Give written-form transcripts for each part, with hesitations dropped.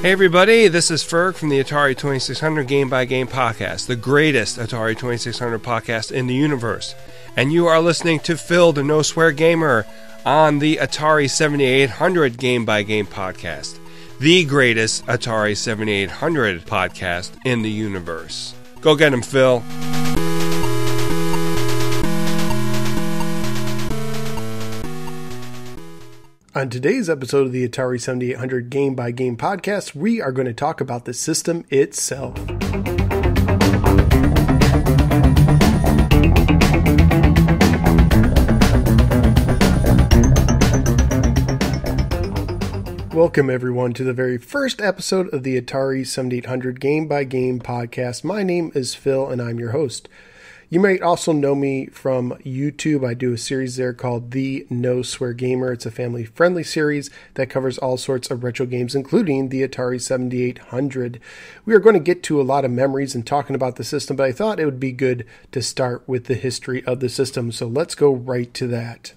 Hey everybody, this is Ferg from the Atari 2600 Game by Game podcast, the greatest Atari 2600 podcast in the universe. And you are listening to Phil, the No Swear Gamer, on the Atari 7800 Game by Game podcast, the greatest Atari 7800 podcast in the universe. Go get him, Phil. On today's episode of the Atari 7800 Game by Game podcast, we are going to talk about the system itself. Welcome everyone to the very first episode of the Atari 7800 Game by Game podcast. My name is Phil and I'm your host. You might also know me from YouTube. I do a series there called The No Swear Gamer. It's a family-friendly series that covers all sorts of retro games, including the Atari 7800. We are going to get to a lot of memories and talking about the system, but I thought it would be good to start with the history of the system. So let's go right to that.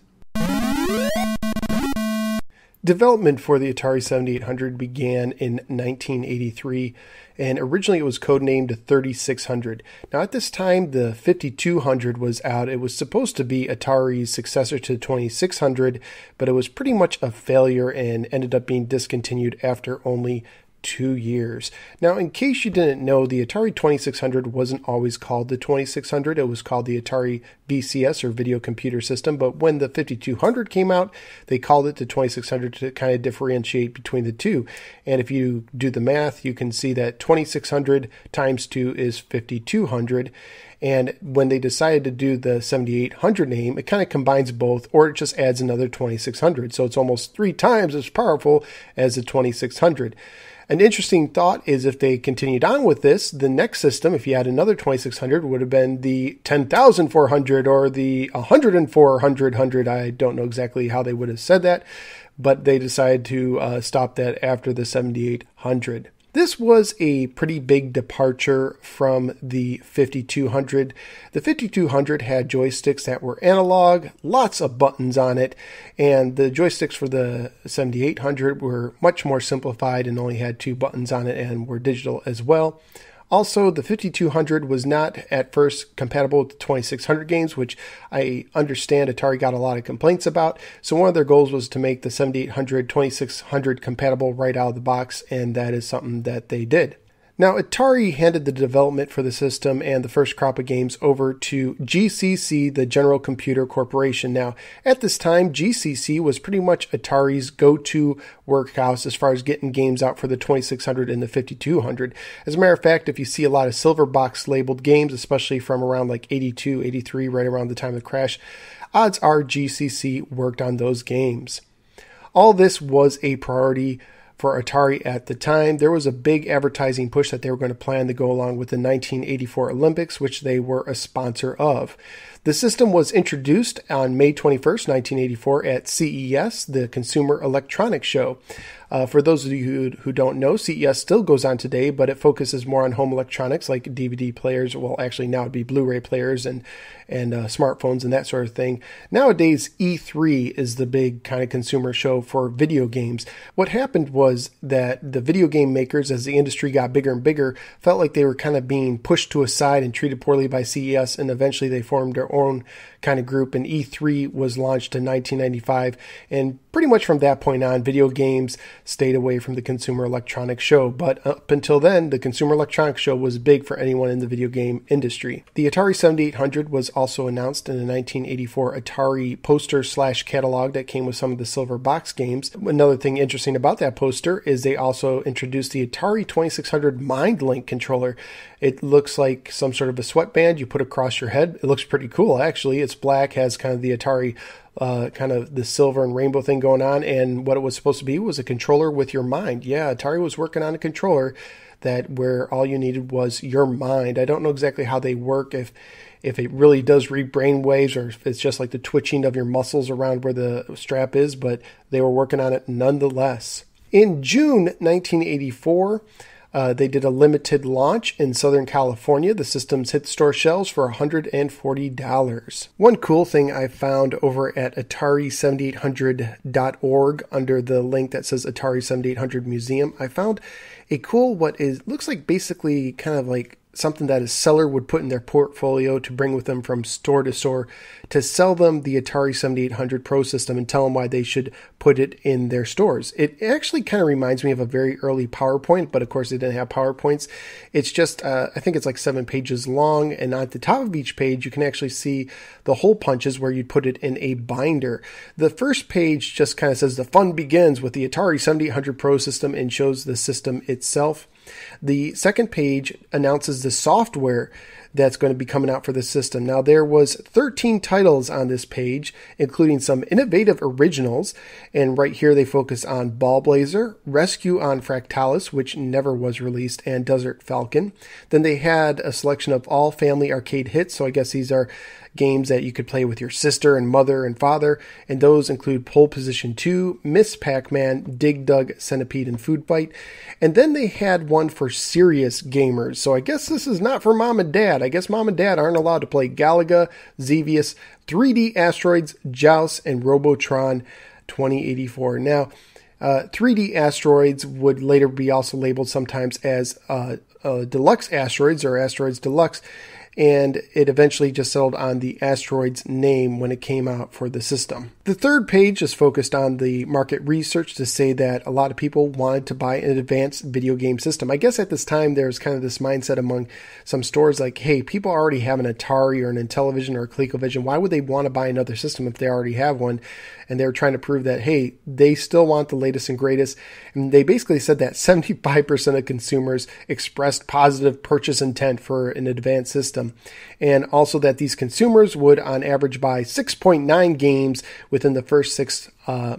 Development for the Atari 7800 began in 1983, and originally it was codenamed the 3600. Now at this time, the 5200 was out. It was supposed to be Atari's successor to the 2600, but it was pretty much a failure and ended up being discontinued after only 2 years. Now, in case you didn't know, the Atari 2600 wasn't always called the 2600. It was called the Atari VCS, or Video Computer System, but when the 5200 came out, they called it the 2600 to kind of differentiate between the two. And if you do the math, you can see that 2600 times 2 is 5200. And when they decided to do the 7800 name, it kind of combines both, or it just adds another 2600. So it's almost 3 times as powerful as the 2600. An interesting thought is if they continued on with this, the next system, if you had another 2600, would have been the 10,400 or the 10400. I don't know exactly how they would have said that, but they decided to stop that after the 7800. This was a pretty big departure from the 5200. The 5200 had joysticks that were analog, lots of buttons on it, and the joysticks for the 7800 were much more simplified and only had 2 buttons on it and were digital as well. Also, the 5200 was not at first compatible with the 2600 games, which I understand Atari got a lot of complaints about. So one of their goals was to make the 7800, 2600 compatible right out of the box, and that is something that they did. Now, Atari handed the development for the system and the first crop of games over to GCC, the General Computer Corporation. Now, at this time, GCC was pretty much Atari's go-to workhouse as far as getting games out for the 2600 and the 5200. As a matter of fact, if you see a lot of silver box labeled games, especially from around like 82, 83, right around the time of the crash, odds are GCC worked on those games. All this was a priority for Atari at the time. There was a big advertising push that they were going to plan to go along with the 1984 Olympics, which they were a sponsor of. The system was introduced on May 21st, 1984 at CES, the Consumer Electronics Show. For those of you who don't know, CES still goes on today, but it focuses more on home electronics like DVD players. Well, actually now it'd be Blu-ray players and smartphones and that sort of thing. Nowadays, E3 is the big kind of consumer show for video games. What happened was that the video game makers, as the industry got bigger and bigger, felt like they were kind of being pushed to a side and treated poorly by CES, and eventually they formed their own kind of group, and E3 was launched in 1995, and pretty much from that point on, video games stayed away from the Consumer Electronics Show. But up until then, the Consumer Electronics Show was big for anyone in the video game industry. The Atari 7800 was also announced in the 1984 Atari poster/catalog that came with some of the silver box games. Another thing interesting about that poster is they also introduced the Atari 2600 Mind Link controller. It looks like some sort of a sweatband you put across your head. It looks pretty cool, actually. It's black, has kind of the Atari kind of the silver and rainbow thing going on, and what it was supposed to be was a controller with your mind. Yeah, Atari was working on a controller that where all you needed was your mind. I don't know exactly how they work, if it really does read brain waves or if it's just like the twitching of your muscles around where the strap is, but they were working on it nonetheless. In June 1984, They did a limited launch in Southern California. The systems hit store shelves for $140. One cool thing I found over at Atari7800.org under the link that says Atari 7800 Museum, I found a cool looks like basically kind of like something that a seller would put in their portfolio to bring with them from store to store to sell them the Atari 7800 Pro System and tell them why they should put it in their stores. It actually kind of reminds me of a very early PowerPoint, but of course they didn't have PowerPoints. It's just, I think it's like 7 pages long, and at the top of each page you can actually see the hole punches where you'd put it in a binder. The first page just kind of says the fun begins with the Atari 7800 Pro System and shows the system itself. The second page announces the software that's going to be coming out for the system. Now, there was 13 titles on this page, including some innovative originals, and right here they focus on Ball Blazer, Rescue on Fractalis, which never was released, and Desert Falcon. Then they had a selection of all family arcade hits, so I guess these are games that you could play with your sister and mother and father, and those include Pole Position 2, Miss Pac-Man, Dig Dug, Centipede, and Food Fight. And then they had one for serious gamers, so I guess this is not for mom and dad. I guess mom and dad aren't allowed to play Galaga, Xevious, 3D Asteroids, Joust, and Robotron 2084. Now, 3D Asteroids would later be also labeled sometimes as Deluxe Asteroids or Asteroids Deluxe, and it eventually just settled on the Asteroids name when it came out for the system. The third page is focused on the market research to say that a lot of people wanted to buy an advanced video game system. I guess at this time there's kind of this mindset among some stores like, hey, people already have an Atari or an Intellivision or a ColecoVision. Why would they want to buy another system if they already have one? And they were trying to prove that, hey, they still want the latest and greatest. And they basically said that 75% of consumers expressed positive purchase intent for an advanced system. And also that these consumers would on average buy 6.9 games within the first 6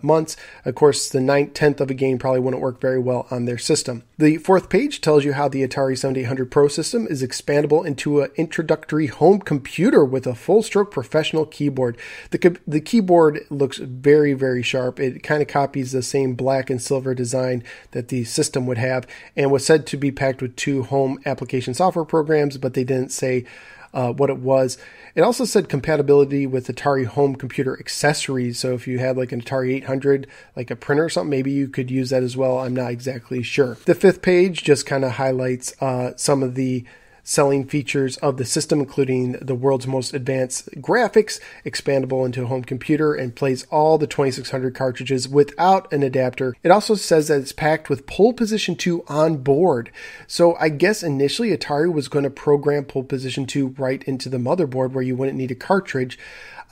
months. Of course, the 9/10 of a game probably wouldn't work very well on their system. The fourth page tells you how the Atari 7800 Pro System is expandable into an introductory home computer with a full-stroke professional keyboard. The keyboard looks very, very sharp. It kind of copies the same black and silver design that the system would have, and was said to be packed with 2 home application software programs, but they didn't say what it was. It also said compatibility with Atari home computer accessories. So if you had like an Atari 800, like a printer or something, maybe you could use that as well. I'm not exactly sure. The fifth page just kind of highlights some of the selling features of the system, including the world's most advanced graphics, expandable into a home computer, and plays all the 2600 cartridges without an adapter. It also says that it's packed with Pole Position 2 on board. So I guess initially Atari was going to program Pole Position 2 right into the motherboard where you wouldn't need a cartridge.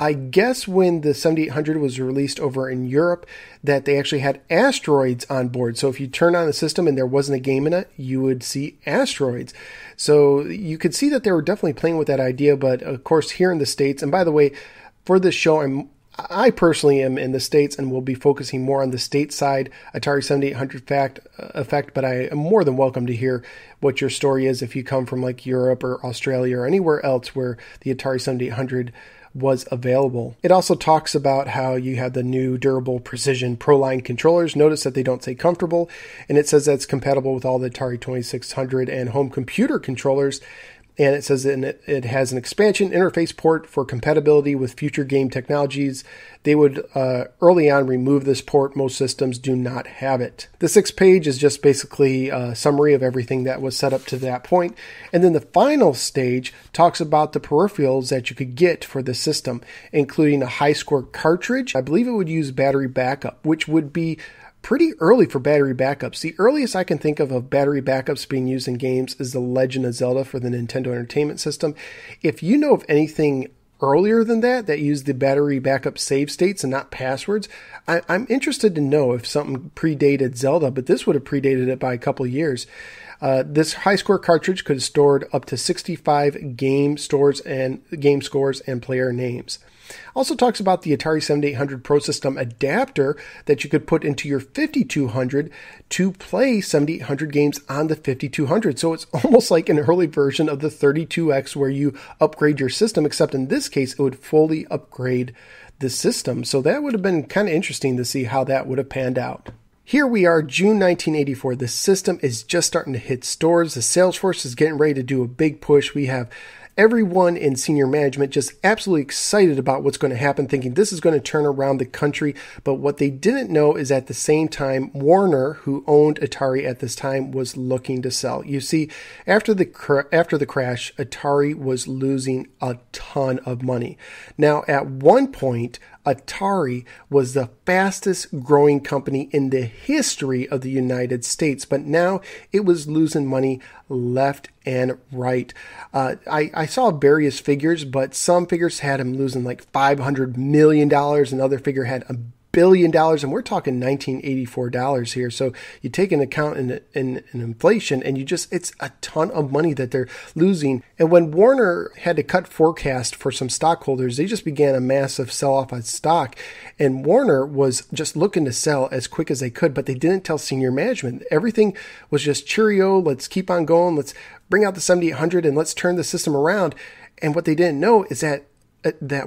I guess when the 7800 was released over in Europe, that they actually had Asteroids on board. So if you turn on the system and there wasn't a game in it, you would see Asteroids. So you could see that they were definitely playing with that idea. But of course, here in the States, and by the way, for this show, I personally am in the States and will be focusing more on the stateside Atari 7800 effect, but I am more than welcome to hear what your story is if you come from like Europe or Australia or anywhere else where the Atari 7800 was available. It also talks about how you have the new durable precision ProLine controllers. Notice that they don't say comfortable, and it says that's compatible with all the Atari 2600 and home computer controllers. And it says that it has an expansion interface port for compatibility with future game technologies. They would early on remove this port. Most systems do not have it. The sixth page is just basically a summary of everything that was set up to that point. And then the final stage talks about the peripherals that you could get for the system, including a high-score cartridge. I believe it would use battery backup, which would be pretty early for battery backups. The earliest I can think of battery backups being used in games is The Legend of Zelda for the Nintendo Entertainment System. If you know of anything earlier than that used the battery backup save states and not passwords, I'm interested to know if something predated Zelda, but this would have predated it by a couple of years. This high-score cartridge could have stored up to 65 game scores and player names. Also talks about the Atari 7800 Pro System adapter that you could put into your 5200 to play 7800 games on the 5200. So it's almost like an early version of the 32X where you upgrade your system, except in this case, it would fully upgrade the system. So that would have been kind of interesting to see how that would have panned out. Here we are, June 1984. The system is just starting to hit stores. The sales force is getting ready to do a big push. We have everyone in senior management just absolutely excited about what's going to happen, thinking this is going to turn around the country. But what they didn't know is at the same time, Warner, who owned Atari at this time, was looking to sell. You see, after the crash, Atari was losing a ton of money. Now, at one point, Atari was the fastest growing company in the history of the United States, but now it was losing money left and right. I saw various figures, but some figures had him losing like $500 million. Another figure had $1 billion, and we're talking $1984 here. So you take into account in inflation, and it's a ton of money that they're losing. And when Warner had to cut forecast for some stockholders, they just began a massive sell-off on stock. And Warner was just looking to sell as quick as they could, but they didn't tell senior management. Everything was just cheerio, let's keep on going, let's bring out the 7800 and let's turn the system around. And what they didn't know is that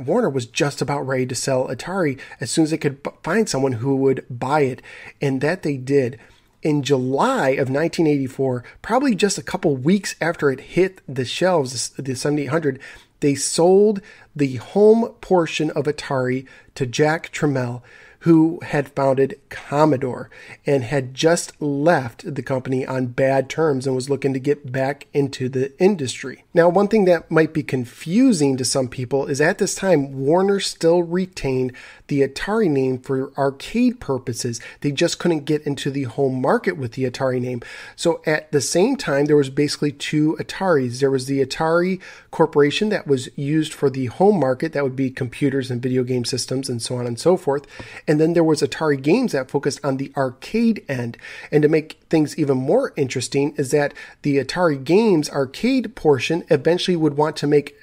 Warner was just about ready to sell Atari as soon as they could find someone who would buy it. And that they did. In July of 1984, probably just a couple weeks after it hit the shelves, the 7800, they sold the home portion of Atari to Jack Tremiel, who had founded Commodore and had just left the company on bad terms and was looking to get back into the industry. Now, one thing that might be confusing to some people is at this time, Warner still retained the Atari name for arcade purposes. They just couldn't get into the home market with the Atari name. So at the same time, there was basically two Ataris. There was the Atari Corporation that was used for the home market. That would be computers and video game systems and so on and so forth. And then there was Atari Games that focused on the arcade end. And to make things even more interesting is that the Atari Games arcade portion eventually would want to make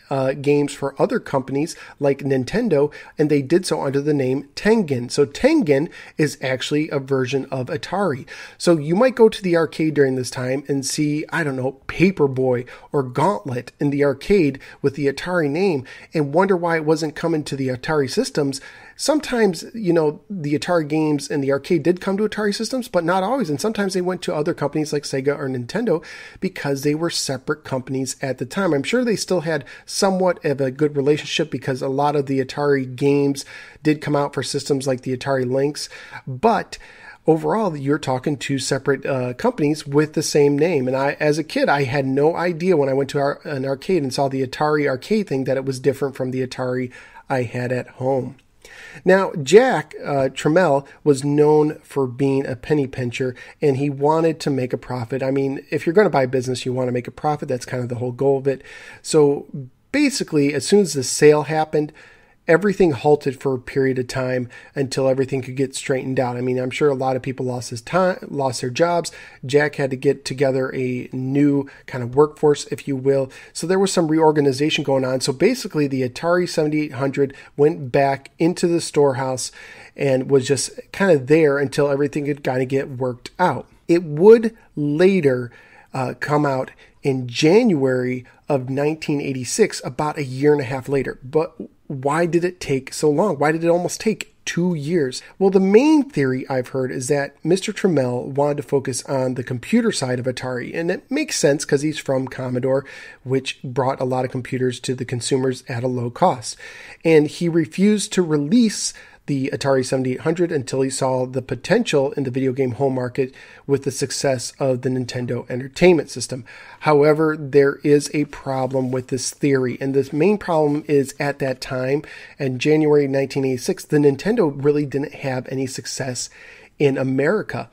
games for other companies like Nintendo, and they did so under the name Tengen. So Tengen is actually a version of Atari. So you might go to the arcade during this time and see, I don't know, Paperboy or Gauntlet in the arcade with the Atari name and wonder why it wasn't coming to the Atari systems. Sometimes, the Atari games and the arcade did come to Atari systems, but not always. And sometimes they went to other companies like Sega or Nintendo because they were separate companies at the time. I'm sure they still had somewhat of a good relationship because a lot of the Atari games did come out for systems like the Atari Lynx. But overall, you're talking two separate companies with the same name. And as a kid, I had no idea when I went to an arcade and saw the Atari arcade thing that it was different from the Atari I had at home. Now, Jack Tremiel was known for being a penny pincher, and he wanted to make a profit. I mean, if you're going to buy business, you want to make a profit. That's kind of the whole goal of it. So basically, as soon as the sale happened, everything halted for a period of time until everything could get straightened out. I mean, I'm sure a lot of people lost their jobs. Jack had to get together a new kind of workforce, if you will. So there was some reorganization going on. So basically, the Atari 7800 went back into the storehouse and was just kind of there until everything could kind of get worked out. It would later come out in January of 1986, about a year and a half later. But why did it take so long? Why did it almost take 2 years? Well, the main theory I've heard is that Mr. Tremiel wanted to focus on the computer side of Atari. And it makes sense because he's from Commodore, which brought a lot of computers to the consumers at a low cost. And he refused to release the Atari 7800 until he saw the potential in the video game home market with the success of the Nintendo Entertainment System. However, there is a problem with this theory, and this main problem is at that time, in January 1986, the Nintendo really didn't have any success in America.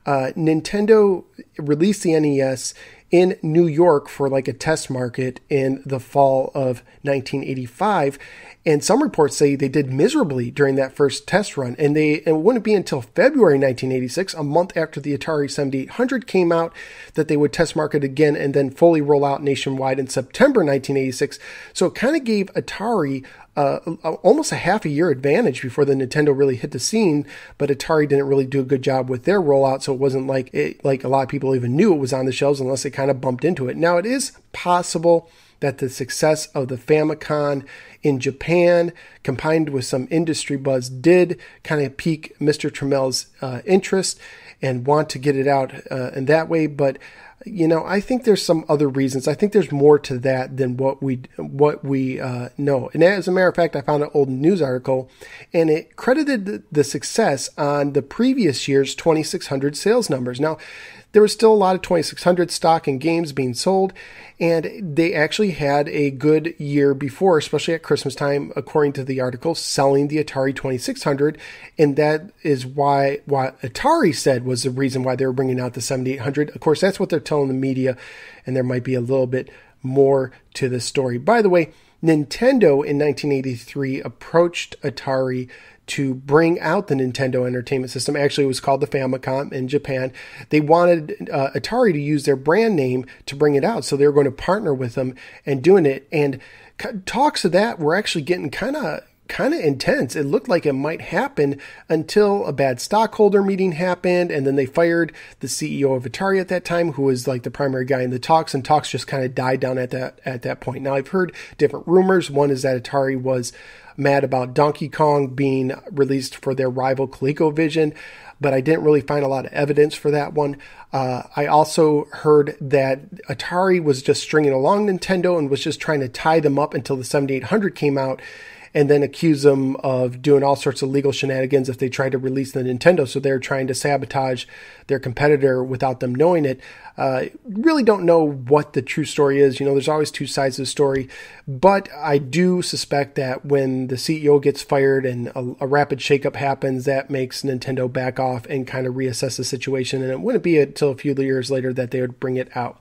Nintendo released the NES in New York for like a test market in the fall of 1985. And some reports say they did miserably during that first test run. And it wouldn't be until February 1986, a month after the Atari 7800 came out, that they would test market again and then fully roll out nationwide in September 1986. So it kind of gave Atari almost a half a year advantage before the Nintendo really hit the scene, but Atari didn't really do a good job with their rollout, so it wasn't like a lot of people even knew it was on the shelves unless they kind of bumped into it. Now, it is possible that the success of the Famicom in Japan, combined with some industry buzz, did kind of pique Mr. Tremel's interest and want to get it out in that way. But I think there's some other reasons. I think there's more to that than what we know. And as a matter of fact, I found an old news article, and it credited the success on the previous year's 2600 sales numbers. Now, there was still a lot of 2600 stock and games being sold, and they actually had a good year before, especially at Christmas time, according to the article, selling the Atari 2600, and that is why Atari said was the reason why they were bringing out the 7800. Of course, that's what they're telling the media, and there might be a little bit more to the story. By the way, Nintendo in 1983 approached Atari to bring out the Nintendo Entertainment System. Actually, it was called the Famicom in Japan. They wanted Atari to use their brand name to bring it out, so they were going to partner with them and doing it. And talks of that were actually getting kind of intense. It looked like it might happen until a bad stockholder meeting happened, and then they fired the CEO of Atari at that time, who was like the primary guy in the talks, and talks just kind of died down at that point. Now, I've heard different rumors. One is that Atari was mad about Donkey Kong being released for their rival ColecoVision, but I didn't really find a lot of evidence for that one. I also heard that Atari was just stringing along Nintendo and was just trying to tie them up until the 7800 came out, and then accuse them of doing all sorts of legal shenanigans if they tried to release the Nintendo. So they're trying to sabotage their competitor without them knowing it. Really don't know what the true story is. There's always two sides of the story. But I do suspect that when the CEO gets fired and a rapid shakeup happens, that makes Nintendo back off and kind of reassess the situation. And it wouldn't be until a few years later that they would bring it out.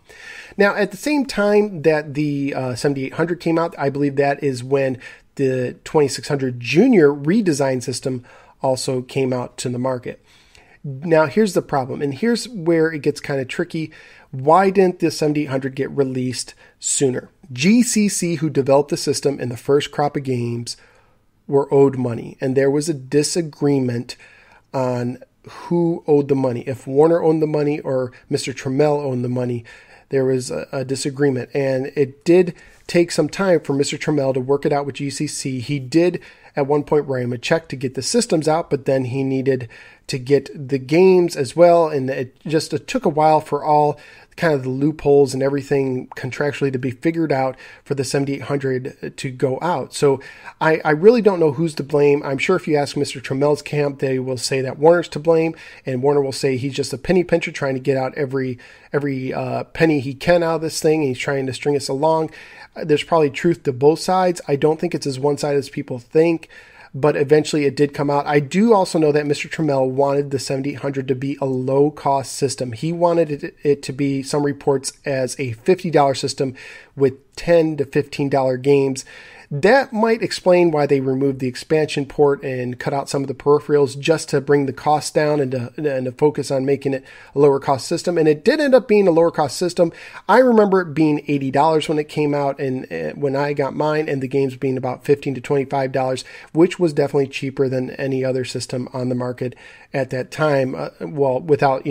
Now, at the same time that the 7800 came out, I believe that is when the 2600 Junior redesign system also came out to the market. Now, here's the problem, and here's where it gets kind of tricky. Why didn't the 7800 get released sooner? GCC, who developed the system in the first crop of games, were owed money, and there was a disagreement on who owed the money. If Warner owned the money or Mr. Tremiel owned the money, there was a disagreement, and it did take some time for Mr. Tremiel to work it out with GCC. He did at one point write him a check to get the systems out, but then he needed to get the games as well, and it took a while for all kind of the loopholes and everything contractually to be figured out for the 7800 to go out. So I really don't know who's to blame. I'm sure if you ask Mr. Tremel's camp, they will say that Warner's to blame, and Warner will say he's just a penny pincher trying to get out every penny he can out of this thing, and he's trying to string us along. There's probably truth to both sides. I don't think it's as one-sided as people think, but eventually it did come out. I do also know that Mr. Tremiel wanted the 7800 to be a low-cost system. He wanted it to be, some reports, as a $50 system with $10 to $15 games. That might explain why they removed the expansion port and cut out some of the peripherals just to bring the cost down and to focus on making it a lower cost system. And it did end up being a lower cost system. I remember it being $80 when it came out and when I got mine, and the games being about $15 to $25, which was definitely cheaper than any other system on the market at that time. Without,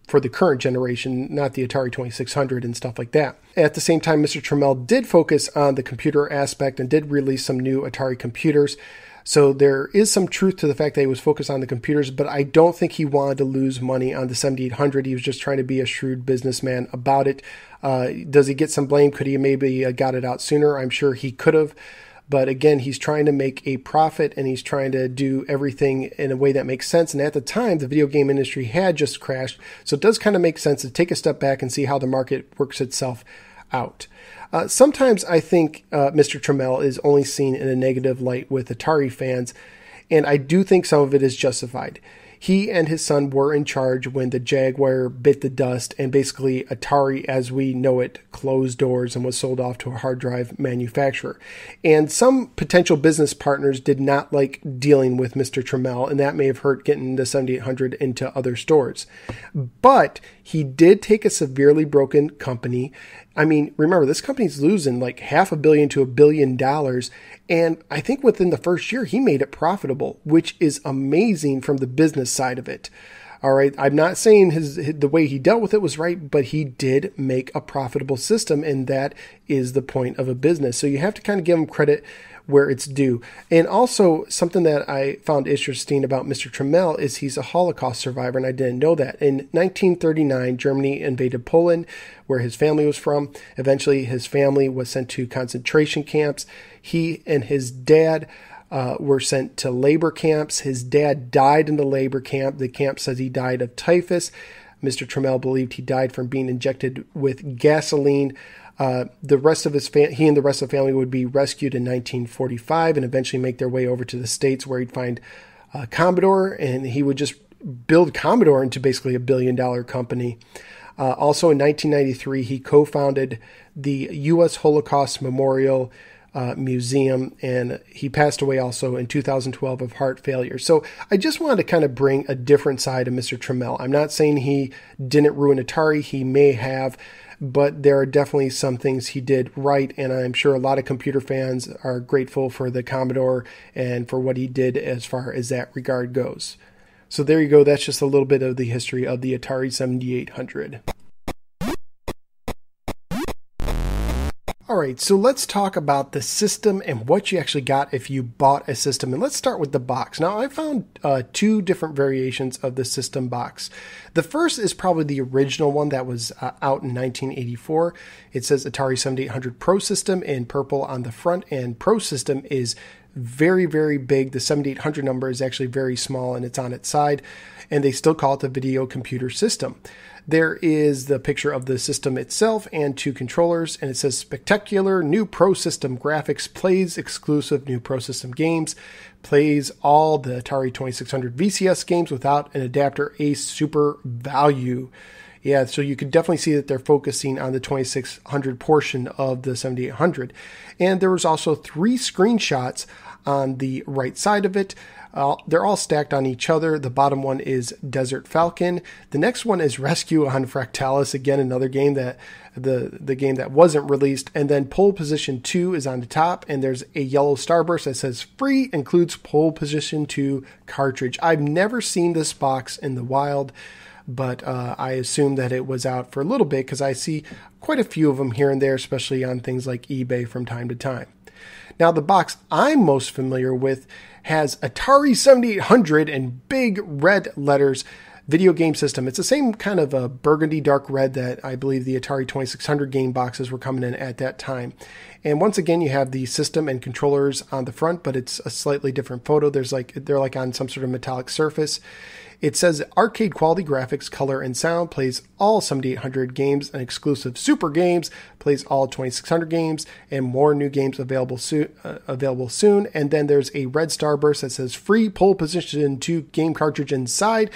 for the current generation, not the Atari 2600 and stuff like that. At the same time, Mr. Tremiel did focus on the computer aspect and did release some new Atari computers. So there is some truth to the fact that he was focused on the computers, but I don't think he wanted to lose money on the 7800. He was just trying to be a shrewd businessman about it. Does he get some blame? Could he maybe got it out sooner? I'm sure he could have. But again, he's trying to make a profit, and he's trying to do everything in a way that makes sense. And at the time, the video game industry had just crashed. So it does kind of make sense to take a step back and see how the market works itself out. Sometimes I think Mr. Tremiel is only seen in a negative light with Atari fans, and I do think some of it is justified. He and his son were in charge when the Jaguar bit the dust, and basically Atari, as we know it, closed doors and was sold off to a hard drive manufacturer. And some potential business partners did not like dealing with Mr. Tremiel, and that may have hurt getting the 7800 into other stores. But he did take a severely broken company. I mean, remember, this company's losing like $500 million to $1 billion. And I think within the first year, he made it profitable, which is amazing from the business side of it. All right, I'm not saying the way he dealt with it was right, but he did make a profitable system, and that is the point of a business. So you have to kind of give him credit where it's due. And also, something that I found interesting about Mr. Tremiel is he's a Holocaust survivor, and I didn't know that. In 1939, Germany invaded Poland, where his family was from. Eventually, his family was sent to concentration camps. He and his dad were sent to labor camps. His dad died in the labor camp. The camp says he died of typhus. Mr. Tremiel believed he died from being injected with gasoline. The rest of he and the rest of the family would be rescued in 1945 and eventually make their way over to the States, where he'd find Commodore, and he would just build Commodore into basically a billion-dollar company. Also in 1993, he co-founded the U.S. Holocaust Memorial Museum, and he passed away also in 2012 of heart failure. So I just wanted to kind of bring a different side of Mr. Tremiel. I'm not saying he didn't ruin Atari. He may have, but there are definitely some things he did right, and I'm sure a lot of computer fans are grateful for the Commodore and for what he did as far as that regard goes. So there you go. That's just a little bit of the history of the Atari 7800. All right, so let's talk about the system and what you actually got if you bought a system. And let's start with the box. Now, I found two different variations of the system box. The first is probably the original one that was out in 1984. It says Atari 7800 Pro System in purple on the front, and Pro System is very, very big. The 7800 number is actually very small, and it's on its side, and they still call it the video computer system. There is the picture of the system itself and two controllers, and it says spectacular new Pro System graphics, plays exclusive new Pro System games, plays all the Atari 2600 VCS games without an adapter, a super value. Yeah, so you could definitely see that they're focusing on the 2600 portion of the 7800. And there was also 3 screenshots on the right side of it. They're all stacked on each other. The bottom one is Desert Falcon. The next one is Rescue on Fractalis. Again, another game that the game that wasn't released. And then Pole Position 2 is on the top, and there's a yellow starburst that says free, includes Pole Position 2 cartridge. I've never seen this box in the wild, but I assume that it was out for a little bit because I see quite a few of them here and there, especially on things like eBay from time to time. Now, the box I'm most familiar with has Atari 7800 in big red letters, video game system. It's the same kind of a burgundy dark red that I believe the Atari 2600 game boxes were coming in at that time. And once again, you have the system and controllers on the front, but it's a slightly different photo. They're like on some sort of metallic surface. It says arcade quality graphics, color, and sound, plays all 7800 games and exclusive super games, plays all 2600 games, and more new games available soon. And then there's a red starburst that says free Pole Position 2 game cartridge inside.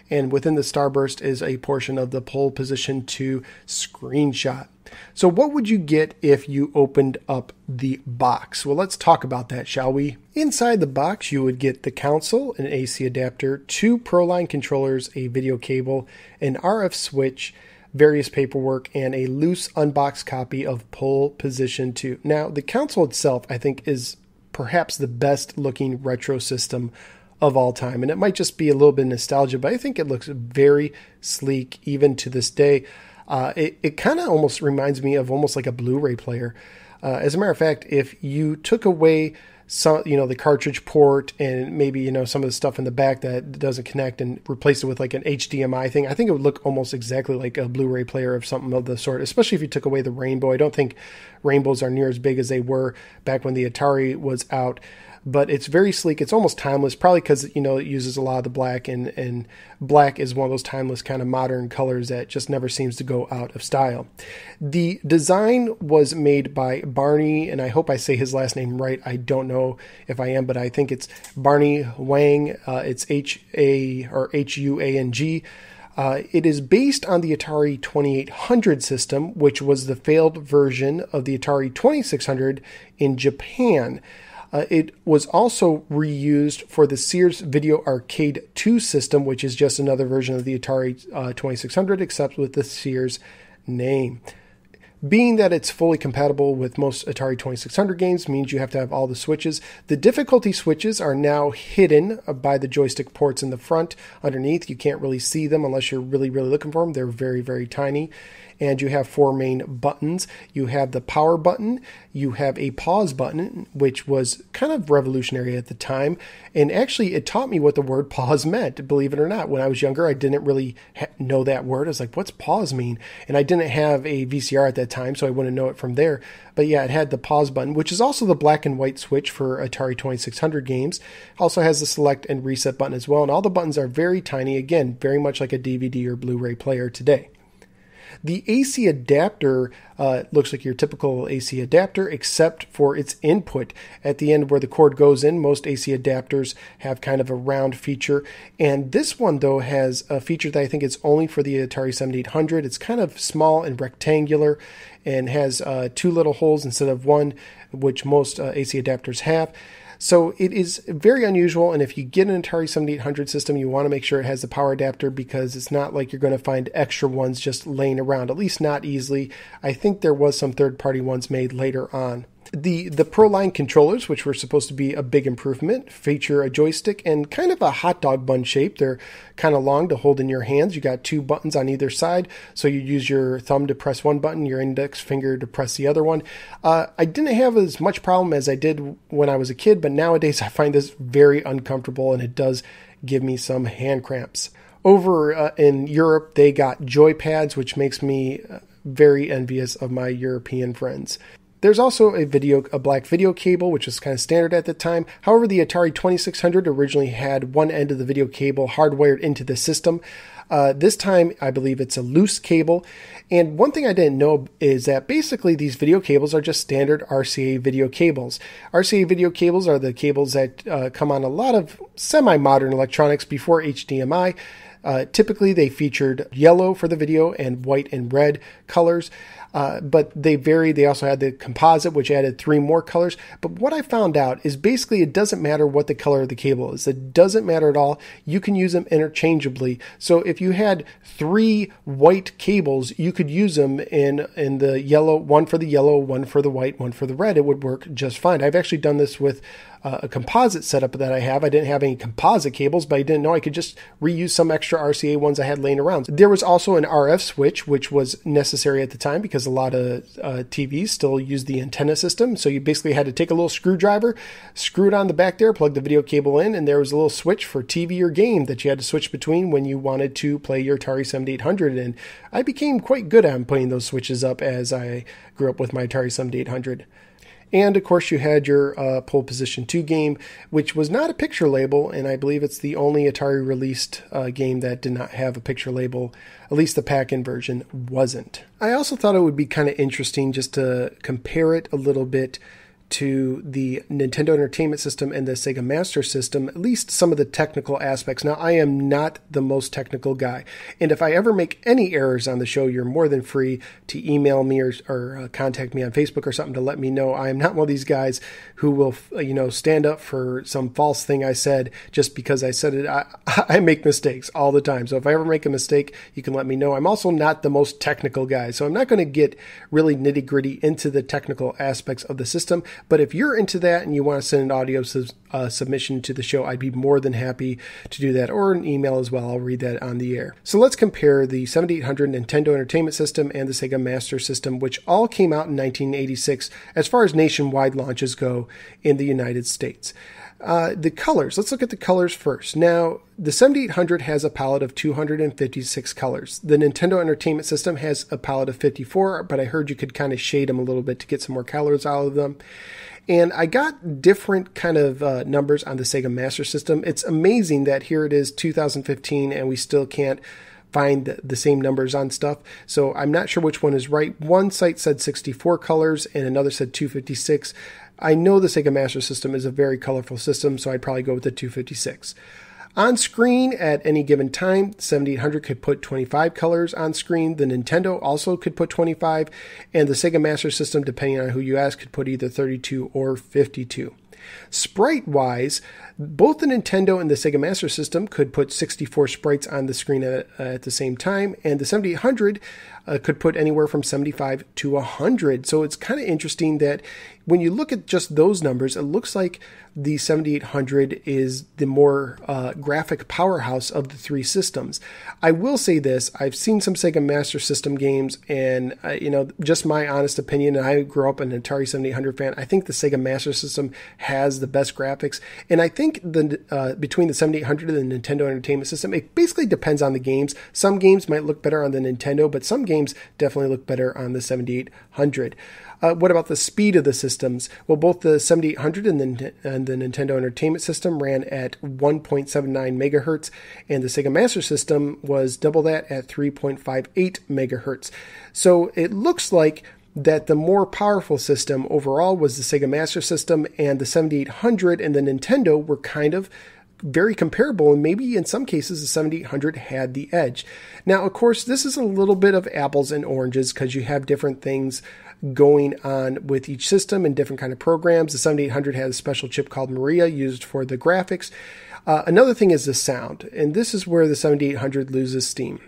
And within the starburst is a portion of the Pole Position 2 screenshot. So what would you get if you opened up the box? Well, let's talk about that, shall we? Inside the box, you would get the console, an AC adapter, 2 ProLine controllers, a video cable, an RF switch, various paperwork, and a loose unboxed copy of Pole Position 2. Now, the console itself, I think, is perhaps the best looking retro system of all time. And it might just be a little bit of nostalgia, but I think it looks very sleek even to this day. It kind of almost reminds me of almost like a Blu-ray player. As a matter of fact, if you took away some, the cartridge port and maybe, some of the stuff in the back that doesn't connect and replaced it with like an HDMI thing, I think it would look almost exactly like a Blu-ray player of something of the sort, especially if you took away the rainbow. I don't think rainbows are near as big as they were back when the Atari was out. But it's very sleek. It's almost timeless, probably because, it uses a lot of the black, and black is one of those timeless kind of modern colors that just never seems to go out of style. The design was made by Barney, and I hope I say his last name right. I don't know if I am, but I think it's Barney Huang. It's H-A or H-U-A-N-G. It is based on the Atari 2800 system, which was the failed version of the Atari 2600 in Japan. It was also reused for the Sears Video Arcade 2 system, which is just another version of the Atari 2600, except with the Sears name. Being that it's fully compatible with most Atari 2600 games means you have to have all the switches. The difficulty switches are now hidden by the joystick ports in the front underneath. You can't really see them unless you're really, really looking for them. They're very, very tiny. And you have 4 main buttons. You have the power button. You have a pause button, which was kind of revolutionary at the time. And actually, it taught me what the word pause meant, believe it or not. When I was younger, I didn't really know that word. I was like, what's pause mean? And I didn't have a VCR at that time, so I wouldn't know it from there. But yeah, it had the pause button, which is also the black and white switch for Atari 2600 games. Also has the select and reset button as well. And all the buttons are very tiny. Again, very much like a DVD or Blu-ray player today. The AC adapter looks like your typical AC adapter, except for its input. At the end where the cord goes in, most AC adapters have kind of a round feature. And this one, though, has a feature that I think is only for the Atari 7800. It's kind of small and rectangular and has 2 little holes instead of 1, which most AC adapters have. So it is very unusual, and if you get an Atari 7800 system, you want to make sure it has the power adapter because it's not like you're going to find extra ones just laying around, at least not easily. I think there was some third-party ones made later on. The Pro Line controllers, which were supposed to be a big improvement, feature a joystick and kind of a hot dog bun shape. They're kind of long to hold in your hands. You got 2 buttons on either side, so you use your thumb to press one button, your index finger to press the other one. I didn't have as much problem as I did when I was a kid, but nowadays I find this very uncomfortable, and it does give me some hand cramps. Over in Europe, they got joy pads, which makes me very envious of my European friends. There's also a black video cable, which was kind of standard at the time. However, the Atari 2600 originally had one end of the video cable hardwired into the system. This time, I believe it's a loose cable. And one thing I didn't know is that basically these video cables are just standard RCA video cables. RCA video cables are the cables that come on a lot of semi-modern electronics before HDMI. Typically, they featured yellow for the video and white and red colors. But they varied. They also had the composite, which added 3 more colors. But what I found out is basically it doesn't matter what the color of the cable is. It doesn't matter at all. You can use them interchangeably. So if you had 3 white cables, you could use them in the yellow, one for the yellow, one for the white, one for the red. It would work just fine. I've actually done this with a composite setup that I have. I didn't have any composite cables, but I didn't know I could just reuse some extra RCA ones I had laying around. There was also an RF switch, which was necessary at the time because a lot of TVs still use the antenna system. So you basically had to take a little screwdriver, screw it on the back there, plug the video cable in, and there was a little switch for TV or game that you had to switch between when you wanted to play your Atari 7800. And I became quite good at putting those switches up as I grew up with my Atari 7800. And, of course, you had your Pole Position 2 game, which was not a picture label, and I believe it's the only Atari-released game that did not have a picture label. At least the pack-in version wasn't. I also thought it would be kind of interesting just to compare it a little bit to the Nintendo Entertainment System and the Sega Master System, at least some of the technical aspects. Now, I am not the most technical guy, and if I ever make any errors on the show, you're more than free to email me or contact me on Facebook or something to let me know. I am not one of these guys who will, stand up for some false thing I said just because I said it. I make mistakes all the time, so if I ever make a mistake, you can let me know. I'm also not the most technical guy, so I'm not going to get really nitty-gritty into the technical aspects of the system. But if you're into that and you want to send an audio submission to the show, I'd be more than happy to do that, or an email as well. I'll read that on the air. So let's compare the 7800 Nintendo Entertainment System and the Sega Master System, which all came out in 1986 as far as nationwide launches go in the United States. The colors. Let's look at the colors first. Now, the 7800 has a palette of 256 colors. The Nintendo Entertainment System has a palette of 54, but I heard you could kind of shade them a little bit to get some more colors out of them. And I got different kind of numbers on the Sega Master System. It's amazing that here it is 2015 and we still can't find the same numbers on stuff. So I'm not sure which one is right. One site said 64 colors and another said 256. I know the Sega Master System is a very colorful system, so I'd probably go with the 256. On screen at any given time, 7800 could put 25 colors on screen. The Nintendo also could put 25, and the Sega Master System, depending on who you ask, could put either 32 or 52. Sprite-wise, both the Nintendo and the Sega Master System could put 64 sprites on the screen at the same time, and the 7800 could put anywhere from 75 to 100. So it's kind of interesting that when you look at just those numbers, it looks like the 7800 is the more graphic powerhouse of the three systems. I will say this, I've seen some Sega Master System games, and just my honest opinion, and I grew up an Atari 7800 fan, I think the Sega Master System has the best graphics, and I think between the 7800 and the Nintendo Entertainment System, it basically depends on the games. Some games might look better on the Nintendo, but some games definitely look better on the 7800. What about the speed of the systems? Well, both the 7800 and the Nintendo Entertainment System ran at 1.79 megahertz, and the Sega Master System was double that at 3.58 megahertz. So it looks like that the more powerful system overall was the Sega Master System, and the 7800 and the Nintendo were kind of very comparable, and maybe in some cases the 7800 had the edge. Now, of course, this is a little bit of apples and oranges because you have different things going on with each system and different kind of programs. The 7800 has a special chip called Maria used for the graphics. Another thing is the sound, and this is where the 7800 loses steam.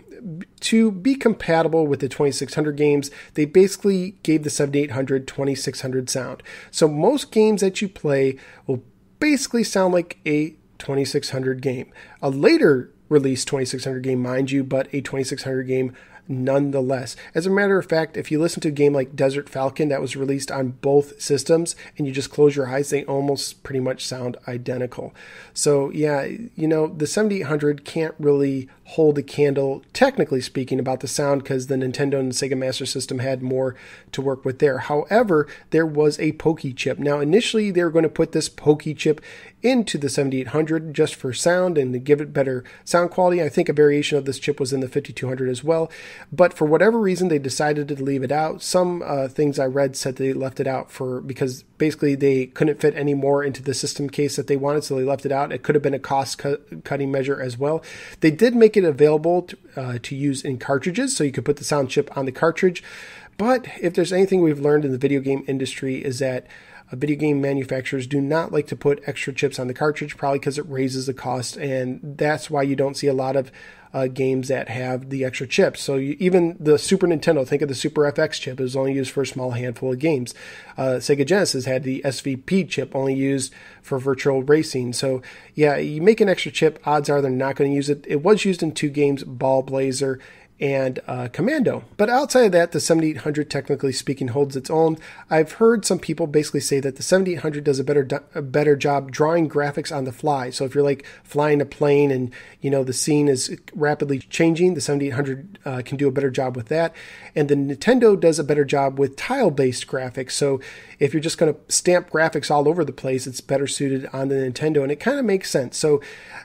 To be compatible with the 2600 games, they basically gave the 7800 2600 sound. So most games that you play will basically sound like a 2600 game. A later released 2600 game, mind you, but a 2600 game nonetheless. As a matter of fact, if you listen to a game like Desert Falcon that was released on both systems and you just close your eyes, they almost pretty much sound identical. So yeah, the 7800 can't really hold a candle, technically speaking, about the sound because the Nintendo and the Sega Master System had more to work with there. However, there was a Pokey chip. Now, initially, they were going to put this Pokey chip into the 7800 just for sound and to give it better sound quality. I think a variation of this chip was in the 5200 as well, but for whatever reason, they decided to leave it out. Some things I read said they left it out because basically they couldn't fit any more into the system case that they wanted, so they left it out. It could have been a cost-cutting measure as well. They did make it available to use in cartridges, so you could put the sound chip on the cartridge. But if there's anything we've learned in the video game industry is that video game manufacturers do not like to put extra chips on the cartridge, probably because it raises the cost, and that's why you don't see a lot of games that have the extra chips. So even the Super Nintendo, think of the Super FX chip, it was only used for a small handful of games. Sega Genesis had the SVP chip, only used for virtual racing. So yeah, you make an extra chip, odds are they're not going to use it. It was used in 2 games, Ball Blazer and Commando. But outside of that, the 7800, technically speaking, holds its own. I've heard some people basically say that the 7800 does a better job drawing graphics on the fly. So if you're like flying a plane and the scene is rapidly changing, the 7800 can do a better job with that. And the Nintendo does a better job with tile-based graphics. So if you're just going to stamp graphics all over the place, it's better suited on the Nintendo, and it kind of makes sense. So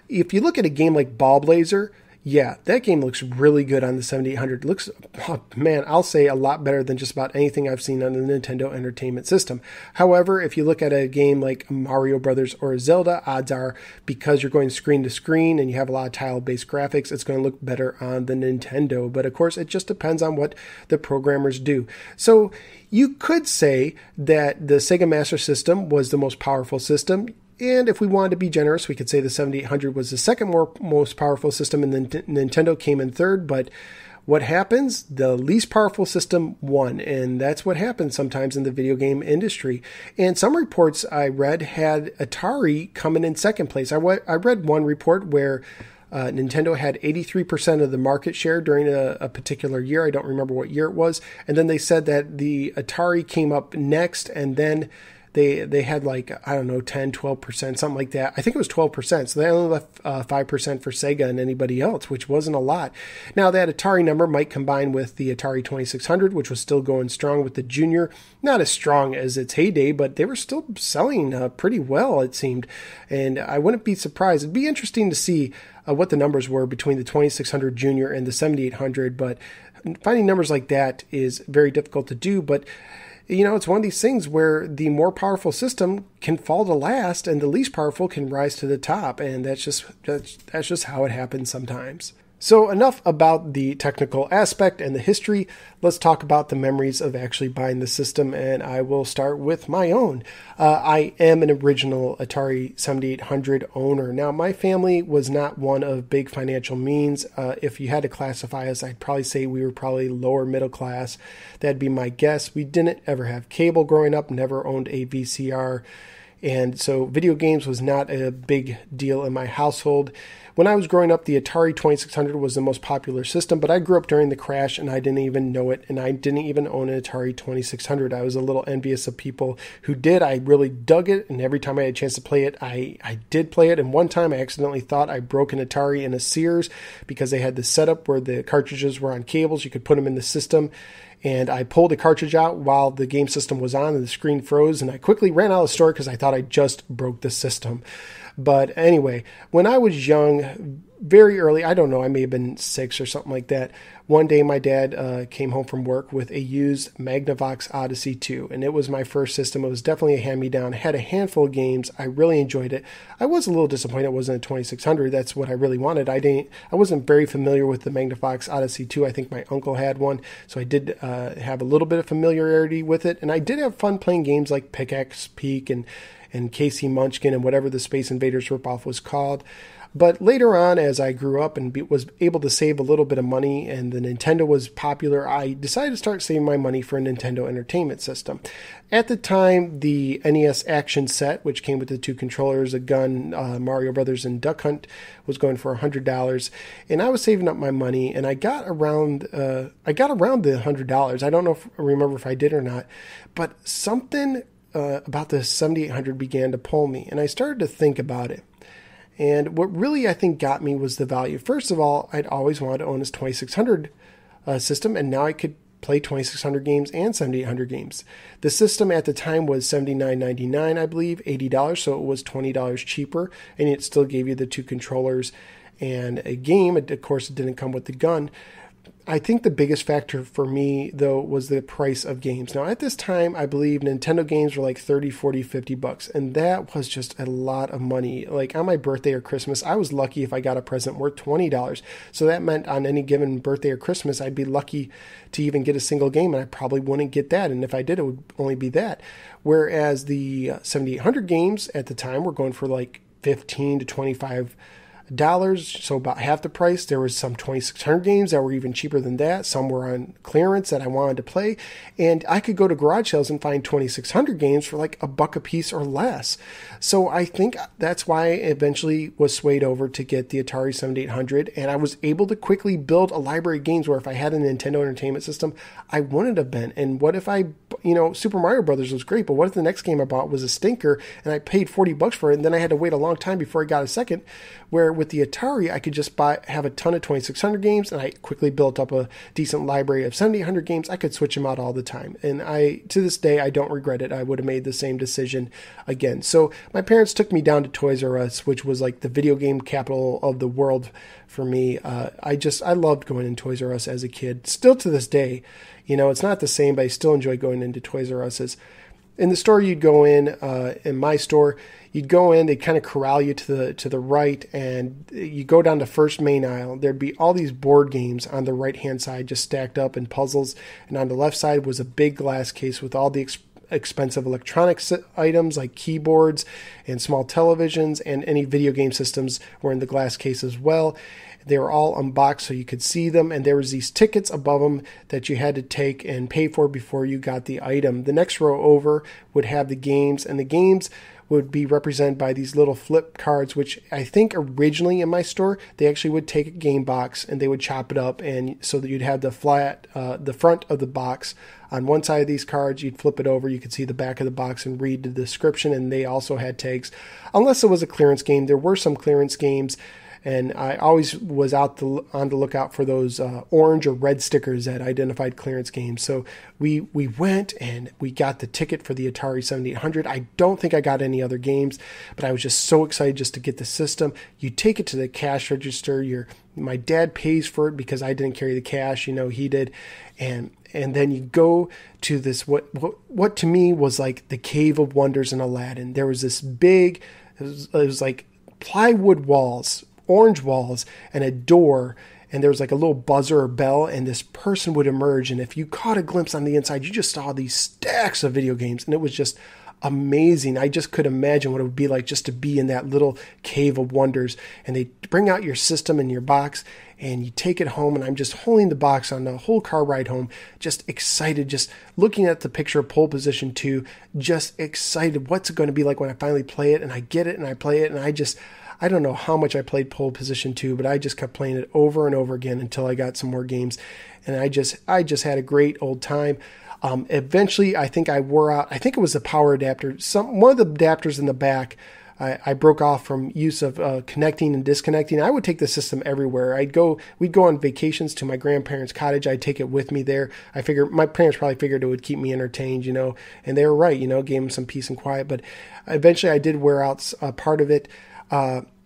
if you look at a game like Ball Blazer, yeah, that game looks really good on the 7800. It looks, I'll say a lot better than just about anything I've seen on the Nintendo Entertainment System. However, if you look at a game like Mario Brothers or Zelda, odds are because you're going screen to screen and you have a lot of tile-based graphics, it's going to look better on the Nintendo. But of course, it just depends on what the programmers do. So you could say that the Sega Master System was the most powerful system. And if we wanted to be generous, we could say the 7800 was the second most powerful system, and then Nintendo came in third. But what happens? The least powerful system won, and that's what happens sometimes in the video game industry. And some reports I read had Atari coming in second place. I read one report where Nintendo had 83% of the market share during a particular year. I don't remember what year it was. And then they said that the Atari came up next, and then they had 10, 12%, something like that. I think it was 12%. So they only left 5% for Sega and anybody else, which wasn't a lot. Now that Atari number might combine with the Atari 2600, which was still going strong with the Junior. Not as strong as its heyday, but they were still selling pretty well, it seemed. And I wouldn't be surprised. It'd be interesting to see what the numbers were between the 2600 Junior and the 7800, but finding numbers like that is very difficult to do. But it's one of these things where the more powerful system can fall to last and the least powerful can rise to the top. And that's just how it happens sometimes. So enough about the technical aspect and the history. Let's talk about the memories of actually buying the system, and I will start with my own. I am an original Atari 7800 owner. Now, my family was not one of big financial means. If you had to classify us, I'd probably say we were probably lower middle class. That'd be my guess. We didn't ever have cable growing up, never owned a VCR, and so video games was not a big deal in my household. When I was growing up, the Atari 2600 was the most popular system, but I grew up during the crash and I didn't even know it, and I didn't even own an Atari 2600. I was a little envious of people who did. I really dug it, and every time I had a chance to play it, I did play it. And one time I accidentally thought I broke an Atari in a Sears because they had this setup where the cartridges were on cables. You could put them in the system. And I pulled the cartridge out while the game system was on and the screen froze, and I quickly ran out of the store because I thought I just broke the system. But anyway, when I was young, very early, I don't know, I may have been 6 or something like that. One day my dad came home from work with a used Magnavox Odyssey 2, and it was my first system. It was definitely a hand-me-down. It had a handful of games. I really enjoyed it. I was a little disappointed it wasn't a 2600. That's what I really wanted. I wasn't very familiar with the Magnavox Odyssey 2. I think my uncle had one, so I did have a little bit of familiarity with it, and I did have fun playing games like Pickaxe Peak and Casey Munchkin and whatever the Space Invaders ripoff was called. But later on, as I grew up and was able to save a little bit of money and the Nintendo was popular, I decided to start saving my money for a Nintendo Entertainment System. At the time, the NES Action Set, which came with the 2 controllers, a gun, Mario Brothers, and Duck Hunt, was going for $100. And I was saving up my money, and I got around the $100. I don't remember if I did or not, but something about the 7800 began to pull me, and I started to think about it. And what really I think got me was the value. First of all, I'd always wanted to own this 2600 system, and now I could play 2600 games and 7800 games. The system at the time was $79.99, I believe, $80, so it was $20 cheaper, and it still gave you the 2 controllers and a game. Of course, it didn't come with the gun. I think the biggest factor for me, though, was the price of games. Now, at this time, I believe Nintendo games were like 30, 40, 50 bucks, and that was just a lot of money. Like on my birthday or Christmas, I was lucky if I got a present worth $20. So that meant on any given birthday or Christmas, I'd be lucky to even get a single game, and I probably wouldn't get that. And if I did, it would only be that. Whereas the 7800 games at the time were going for like $15 to $25, so about half the price. There was some 2600 games that were even cheaper than that. Some were on clearance that I wanted to play, and I could go to garage sales and find 2600 games for like $1 a piece or less. So I think that's why I eventually was swayed over to get the Atari 7800, and I was able to quickly build a library of games where if I had a Nintendo Entertainment System, I wouldn't have been. And what if Super Mario Brothers was great, but what if the next game I bought was a stinker and I paid $40 for it, and then I had to wait a long time before I got a second? Where with the Atari, I could just have a ton of 2600 games, and I quickly built up a decent library of 7800 games. I could switch them out all the time, and to this day, I don't regret it. I would have made the same decision again. So my parents took me down to Toys R Us, which was like the video game capital of the world for me. I loved going in Toys R Us as a kid. Still to this day, it's not the same, but I still enjoy going into Toys R Us's. In the store you'd go in my store, you'd go in, they'd kind of corral you to the right, and you go down the first main aisle. There'd be all these board games on the right-hand side just stacked up in puzzles, and on the left side was a big glass case with all the expensive electronics items like keyboards and small televisions, and any video game systems were in the glass case as well. They were all unboxed so you could see them, and there was these tickets above them that you had to take and pay for before you got the item. The next row over would have the games, and the games would be represented by these little flip cards, which I think originally in my store, they actually would take a game box and they would chop it up, and so that you'd have the front of the box on one side of these cards. You'd flip it over, you could see the back of the box and read the description, and they also had tags. Unless it was a clearance game, there were some clearance games, and I always was on the lookout for those orange or red stickers that identified clearance games. So we went and we got the ticket for the Atari 7800. I don't think I got any other games, but I was just so excited just to get the system. You take it to the cash register. My dad pays for it because I didn't carry the cash. He did. And then you go to this, what to me was like the Cave of Wonders in Aladdin. There was this big, it was like plywood walls, orange walls, and a door, and there was like a little buzzer or bell, and this person would emerge. And if you caught a glimpse on the inside, you just saw these stacks of video games, and it was just amazing. I just could imagine what it would be like just to be in that little cave of wonders. And they bring out your system and your box, and you take it home, and I'm just holding the box on the whole car ride home, just excited, just looking at the picture of Pole Position 2, just excited. What's it going to be like when I finally play it? And I get it, and I play it, and I don't know how much I played Pole Position 2, but I just kept playing it over and over again until I got some more games. And I just had a great old time. Eventually, I think I wore out, I think it was the power adapter. One of the adapters in the back, I broke off from use of connecting and disconnecting. I would take the system everywhere. We'd go on vacations to my grandparents' cottage. I'd take it with me there. I figured my parents probably figured it would keep me entertained, and they were right, gave them some peace and quiet. But eventually I did wear out part of it.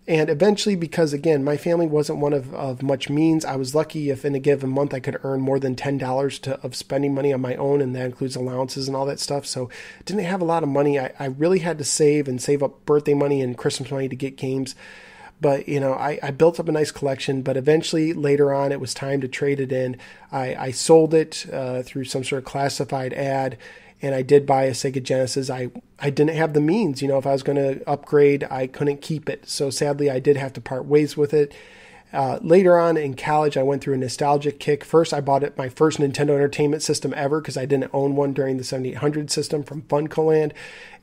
And eventually, because again, my family wasn't one of much means, I was lucky if in a given month I could earn more than $10 of spending money on my own, and that includes allowances and all that stuff. So didn't have a lot of money. I really had to save up birthday money and Christmas money to get games. But, I built up a nice collection, but eventually later on it was time to trade it in. I sold it through some sort of classified ad. And I did buy a Sega Genesis. I didn't have the means. If I was going to upgrade, I couldn't keep it. So sadly, I did have to part ways with it. Later on in college, I went through a nostalgic kick. First, I bought my first Nintendo Entertainment System ever because I didn't own one during the 7800 system from FuncoLand.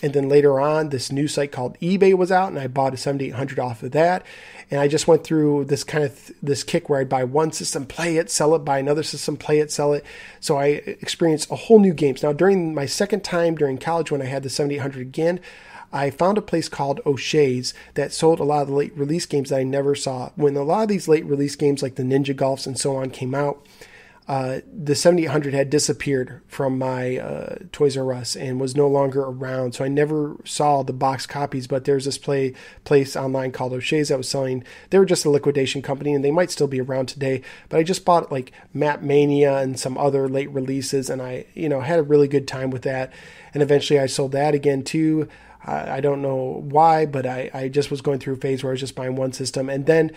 And then later on, this new site called eBay was out, and I bought a 7800 off of that. And I just went through this kind of this kick where I'd buy one system, play it, sell it, buy another system, play it, sell it. So I experienced a whole new games. Now, during my second time during college when I had the 7800 again, I found a place called O'Shea's that sold a lot of the late release games that I never saw. When a lot of these late release games like the Ninja Golfs and so on came out, the 7800 had disappeared from my Toys R Us and was no longer around. So I never saw the box copies, but there's this place online called O'Shea's that was selling. They were just a liquidation company, and they might still be around today. But I just bought like Map Mania and some other late releases, and I had a really good time with that. And eventually I sold that again too. I don't know why, but I just was going through a phase where I was just buying one system. And then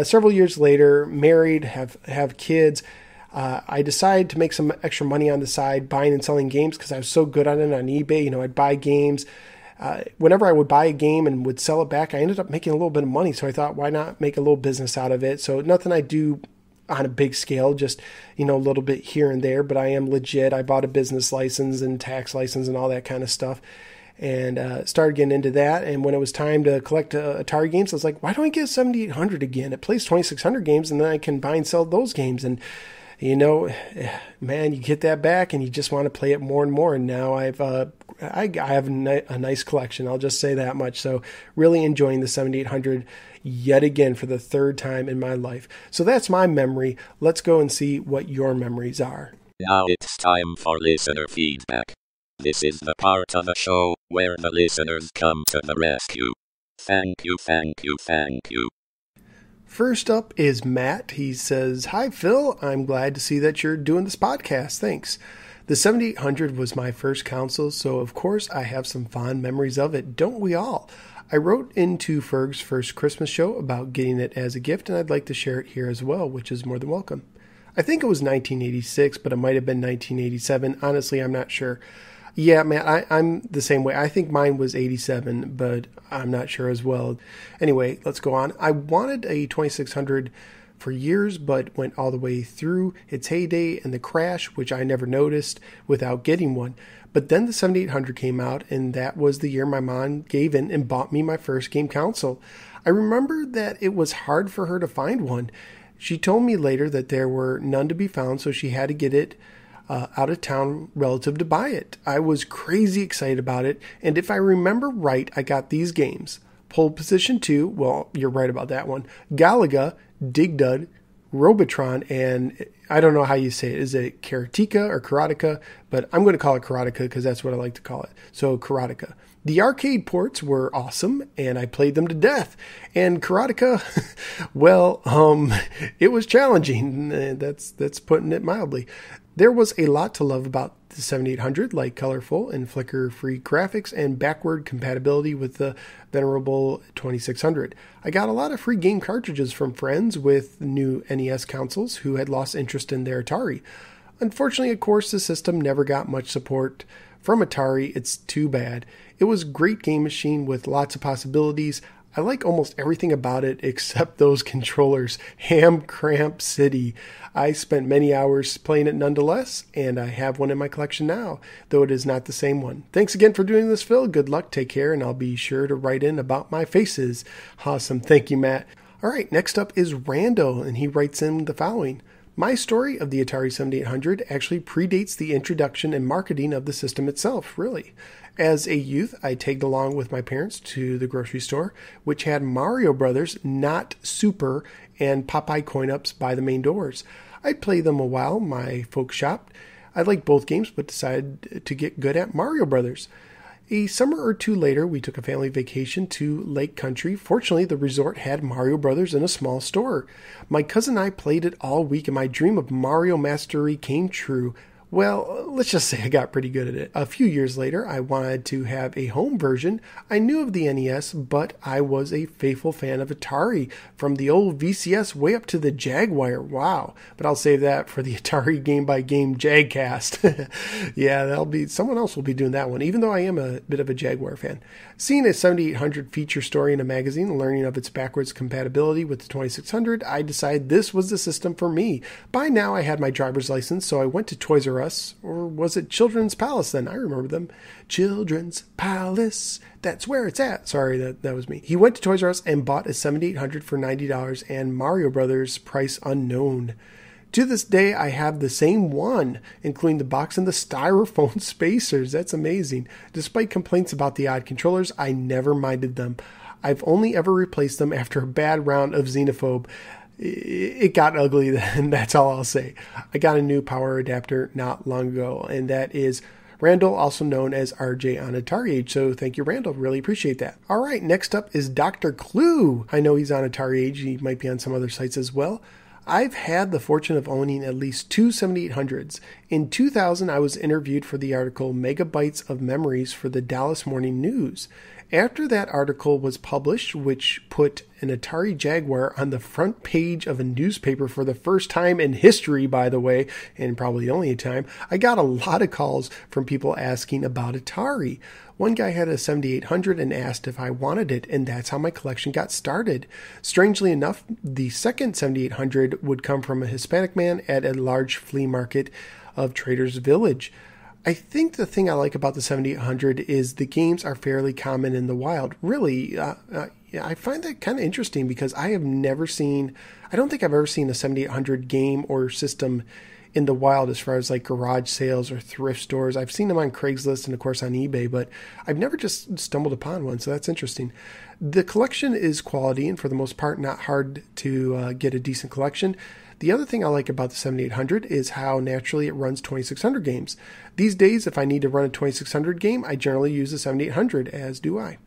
several years later, married, have kids, I decided to make some extra money on the side buying and selling games because I was so good at it on eBay. I'd buy games. Whenever I would buy a game and would sell it back, I ended up making a little bit of money. So I thought, why not make a little business out of it? So nothing I do on a big scale, just, a little bit here and there, but I am legit. I bought a business license and tax license and all that kind of stuff. And started getting into that. And when it was time to collect Atari games, I was like, why don't I get a 7800 again? It plays 2600 games, and then I can buy and sell those games. And, man, you get that back, and you just want to play it more and more. And now I have a nice collection. I'll just say that much. So really enjoying the 7800 yet again for the third time in my life. So that's my memory. Let's go and see what your memories are. Now it's time for listener feedback. This is the part of the show where the listeners come to the rescue. Thank you, thank you, thank you. First up is Matt. He says, "Hi, Phil. I'm glad to see that you're doing this podcast. Thanks. The 7800 was my first console, so of course I have some fond memories of it. Don't we all? I wrote into Ferg's first Christmas show about getting it as a gift, and I'd like to share it here as well, which is more than welcome. I think it was 1986, but it might have been 1987. Honestly, I'm not sure. Yeah, man, I'm the same way. I think mine was 87, but I'm not sure as well. Anyway, let's go on. I wanted a 2600 for years, but went all the way through its heyday and the crash, which I never noticed, without getting one. But then the 7800 came out, and that was the year my mom gave in and bought me my first game console. I remember that it was hard for her to find one. She told me later that there were none to be found, so she had to get it out of town relative to buy it. I was crazy excited about it, and if I remember right, I got these games. Pole Position 2, well, you're right about that one. Galaga, Dig Dug, Robotron, and I don't know how you say it. Is it Karateka or Karateka? But I'm going to call it Karateka because that's what I like to call it. So Karateka. The arcade ports were awesome, and I played them to death. And Karateka, well, it was challenging. That's putting it mildly. There was a lot to love about the 7800, like colorful and flicker-free graphics and backward compatibility with the venerable 2600. I got a lot of free game cartridges from friends with new NES consoles who had lost interest in their Atari. Unfortunately, of course, the system never got much support from Atari. It's too bad. It was a great game machine with lots of possibilities. I like almost everything about it except those controllers. Ham Cramp City. I spent many hours playing it nonetheless, and I have one in my collection now, though it is not the same one. Thanks again for doing this, Phil. Good luck, take care, and I'll be sure to write in about my faces. Awesome. Thank you, Matt. All right, next up is Randall, and he writes in the following. My story of the Atari 7800 actually predates the introduction and marketing of the system itself, really. As a youth, I tagged along with my parents to the grocery store, which had Mario Brothers, not Super, and Popeye coin-ups by the main doors. I'd play them a while, my folks shopped. I liked both games, but decided to get good at Mario Brothers. A summer or two later, we took a family vacation to Lake Country. Fortunately, the resort had Mario Brothers in a small store. My cousin and I played it all week, and my dream of Mario Mastery came true. Well, let's just say I got pretty good at it. A few years later, I wanted to have a home version. I knew of the NES, but I was a faithful fan of Atari, from the old VCS way up to the Jaguar. Wow. But I'll save that for the Atari game-by-game Jagcast. Yeah, someone else will be doing that one, even though I am a bit of a Jaguar fan. Seeing a 7800 feature story in a magazine and learning of its backwards compatibility with the 2600, I decided this was the system for me. By now, I had my driver's license, so I went to Toys R Us, or was it Children's Palace then? I remember them. Children's Palace, that's where it's at. Sorry, that was me. He went to Toys R Us and bought a 7800 for $90 and Mario Brothers, price unknown. To this day, I have the same one, including the box and the styrofoam spacers. That's amazing. Despite complaints about the odd controllers, I never minded them. I've only ever replaced them after a bad round of Xenophobe. It got ugly then, that's all I'll say. I got a new power adapter not long ago, and that is Randall, also known as RJ on Atari Age. So thank you, Randall. Really appreciate that. All right, next up is Dr. Clue. I know he's on Atari Age. He might be on some other sites as well. I've had the fortune of owning at least two 7800s. In 2000, I was interviewed for the article Megabytes of Memories for the Dallas Morning News. After that article was published, which put an Atari Jaguar on the front page of a newspaper for the first time in history, by the way, and probably the only time, I got a lot of calls from people asking about Atari. One guy had a 7800 and asked if I wanted it, and that's how my collection got started. Strangely enough, the second 7800 would come from a Hispanic man at a large flea market of Trader's Village. I think the thing I like about the 7800 is the games are fairly common in the wild. Really, I find that kind of interesting because I don't think I've ever seen a 7800 game or system in the wild as far as like garage sales or thrift stores. I've seen them on Craigslist and of course on eBay, but I've never just stumbled upon one, so that's interesting. The collection is quality and for the most part not hard to get a decent collection. The other thing I like about the 7800 is how naturally it runs 2600 games. These days, if I need to run a 2600 game, I generally use the 7800, as do I.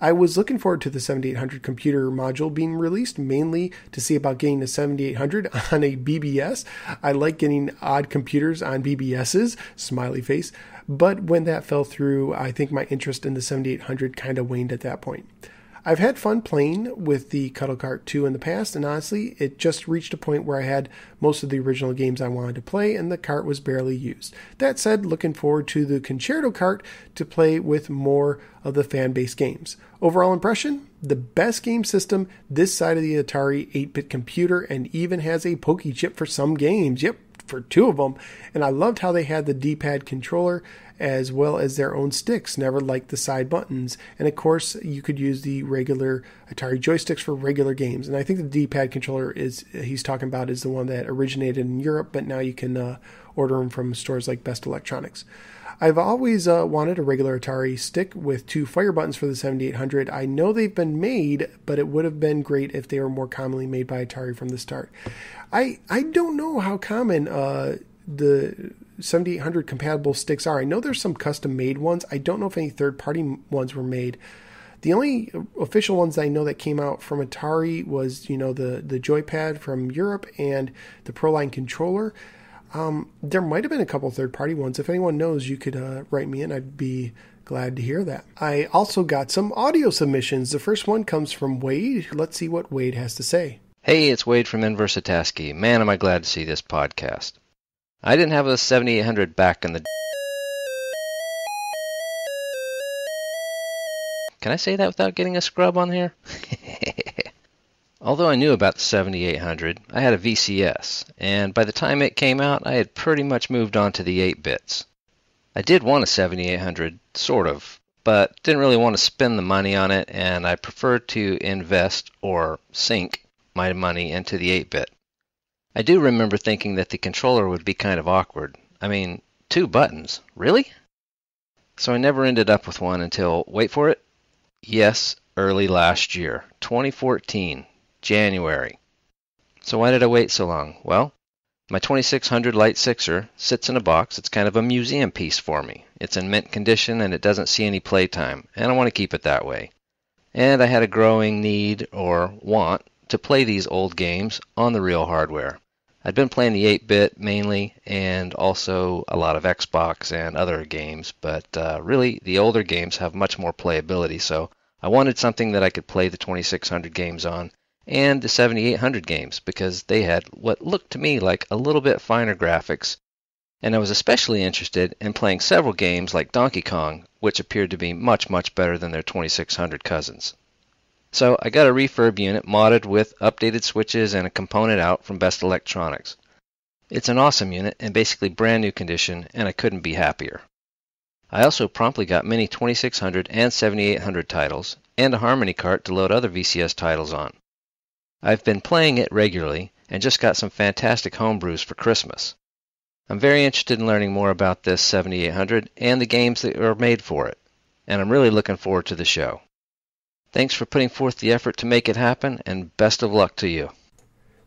I was looking forward to the 7800 computer module being released, mainly to see about getting the 7800 on a BBS. I like getting odd computers on BBSs, smiley face. But when that fell through, I think my interest in the 7800 kind of waned at that point. I've had fun playing with the Cuddle Cart 2 in the past, and honestly, it just reached a point where I had most of the original games I wanted to play, and the cart was barely used. That said, looking forward to the Concerto Cart to play with more of the fan-based games. Overall impression? The best game system this side of the Atari 8-bit computer, and even has a Pokey chip for some games. Yep, for two of them. And I loved how they had the D-pad controller as well as their own sticks, never liked the side buttons. And of course, you could use the regular Atari joysticks for regular games. And I think the D-pad controller he's talking about is the one that originated in Europe, but now you can order them from stores like Best Electronics. I've always wanted a regular Atari stick with two fire buttons for the 7800. I know they've been made, but it would have been great if they were more commonly made by Atari from the start. I don't know how common the 7800 compatible sticks are. I know there's some custom made ones. I don't know if any third-party ones were made. The only official ones I know that came out from Atari was, the joypad from Europe and the Proline controller. There might have been a couple third-party ones. If anyone knows, you could write me in. I'd be glad to hear that. I also got some audio submissions. The first one comes from Wade. Let's see what Wade has to say. Hey, it's Wade from Inversataski. Man, am I glad to see this podcast. I didn't have a 7800 back in the... Can I say that without getting a scrub on here? Although I knew about the 7800, I had a VCS, and by the time it came out, I had pretty much moved on to the 8-bits. I did want a 7800, sort of, but didn't really want to spend the money on it, and I preferred to invest, or sink, my money into the 8-bit. I do remember thinking that the controller would be kind of awkward. I mean, 2 buttons, really? So I never ended up with one until, wait for it, yes, early last year, 2014. January. So why did I wait so long? Well, my 2600 Light Sixer sits in a box. It's kind of a museum piece for me. It's in mint condition and it doesn't see any playtime, and I want to keep it that way. And I had a growing need or want to play these old games on the real hardware. I'd been playing the 8-bit mainly, and also a lot of Xbox and other games, but really the older games have much more playability, so I wanted something that I could play the 2600 games on, and the 7800 games, because they had what looked to me like a little bit finer graphics. And I was especially interested in playing several games like Donkey Kong, which appeared to be much, much better than their 2600 cousins. So I got a refurb unit modded with updated switches and a component out from Best Electronics. It's an awesome unit and basically brand new condition, and I couldn't be happier. I also promptly got many 2600 and 7800 titles, and a Harmony cart to load other VCS titles on. I've been playing it regularly and just got some fantastic homebrews for Christmas. I'm very interested in learning more about this 7800 and the games that are made for it, and I'm really looking forward to the show. Thanks for putting forth the effort to make it happen, and best of luck to you.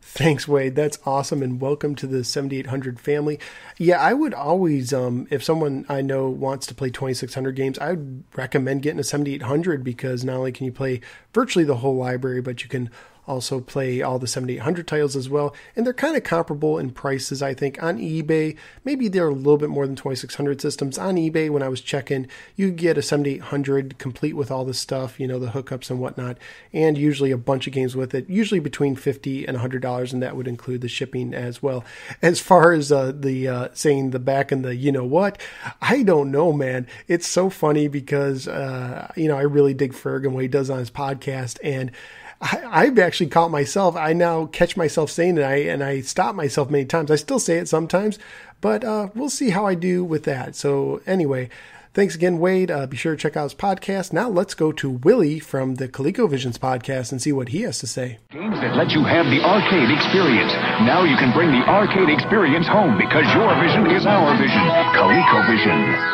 Thanks, Wade. That's awesome, and welcome to the 7800 family. Yeah, I would always, if someone I know wants to play 2600 games, I would recommend getting a 7800 because not only can you play virtually the whole library, but you can also play all the 7800 titles as well. And they're kind of comparable in prices, I think, on eBay. Maybe they're a little bit more than 2600 systems. On eBay, when I was checking, you get a 7800 complete with all the stuff, you know, the hookups and whatnot, and usually a bunch of games with it, usually between $50 and $100, and that would include the shipping as well. As far as the saying the back and the you know what, I don't know, man. It's so funny because, I really dig Ferg and what he does on his podcast, and I've actually caught myself. I now catch myself saying it, and I stop myself many times. I still say it sometimes, but we'll see how I do with that. So anyway, thanks again, Wade. Be sure to check out his podcast. Now let's go to Willie from the ColecoVisions podcast and see what he has to say. Games that let you have the arcade experience. Now you can bring the arcade experience home because your vision is our vision. ColecoVision.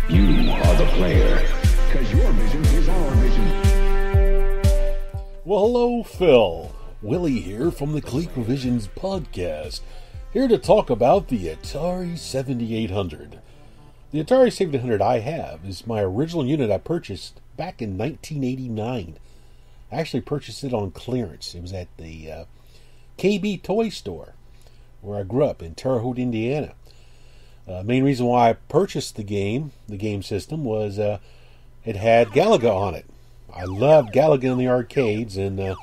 You are the player. Because your vision is our vision. Well, hello, Phil. Willie here from the ColecoVisions podcast. Here to talk about the Atari 7800. The Atari 7800 I have is my original unit I purchased back in 1989. I actually purchased it on clearance. It was at the KB Toy Store, where I grew up in Terre Haute, Indiana. Main reason why I purchased the game system, was it had Galaga on it. I loved Galaga in the arcades, and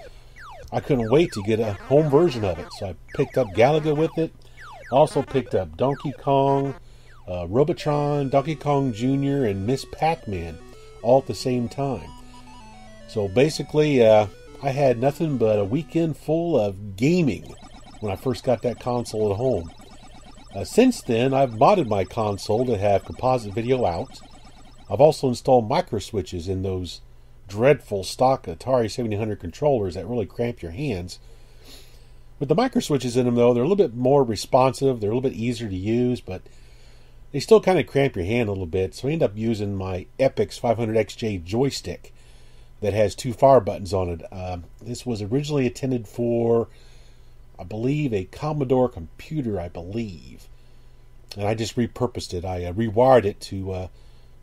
I couldn't wait to get a home version of it. So I picked up Galaga with it. Also picked up Donkey Kong, Robotron, Donkey Kong Jr., and Miss Pac-Man all at the same time. So basically, I had nothing but a weekend full of gaming when I first got that console at home. Since then, I've modded my console to have composite video out. I've also installed micro switches in those dreadful stock Atari 7800 controllers that really cramp your hands. With the micro switches in them, though, they're a little bit more responsive. They're a little bit easier to use, but they still kind of cramp your hand a little bit. So I end up using my Epix 500XJ joystick that has 2 fire buttons on it. This was originally intended for, I believe, a Commodore computer, I believe. And I just repurposed it. I rewired it to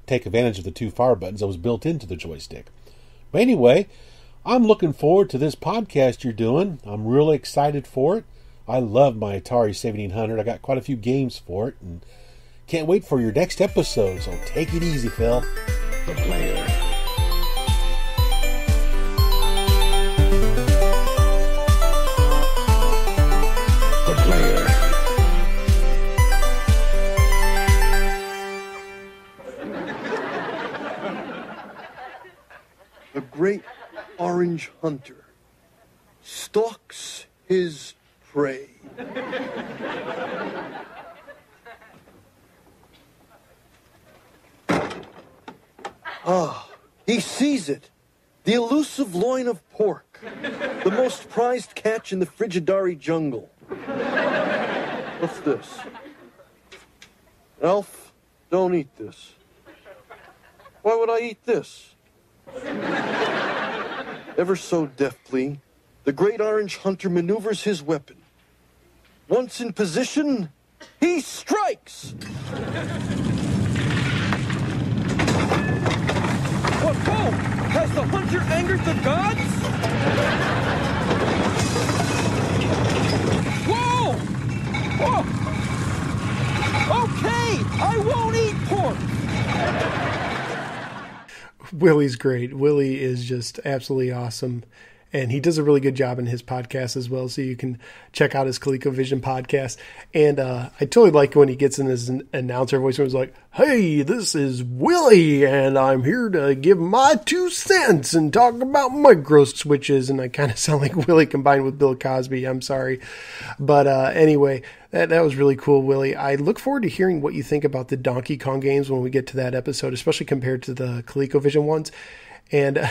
take advantage of the 2 fire buttons that was built into the joystick. But anyway, I'm looking forward to this podcast you're doing. I'm really excited for it. I love my Atari 7800. I got quite a few games for it, and can't wait for your next episode, so take it easy, Phil. The player. The player. The great orange hunter stalks his prey. Ah, he sees it. The elusive loin of pork. The most prized catch in the Frigidari jungle. What's this? Elf, don't eat this. Why would I eat this? Ever so deftly, the great orange hunter maneuvers his weapon. Once in position, he strikes! What, whoa! Has the hunter angered the gods? Whoa! Whoa! Okay, I won't eat pork! Willie's great. Willie is just absolutely awesome. And he does a really good job in his podcast as well. So you can check out his ColecoVision podcast. And I totally like when he gets in his announcer voice and he's like, "Hey, this is Willie, and I'm here to give my 2 cents and talk about micro switches." And I kind of sound like Willie combined with Bill Cosby. I'm sorry. But anyway, that was really cool, Willie. I look forward to hearing what you think about the Donkey Kong games when we get to that episode, especially compared to the ColecoVision ones. And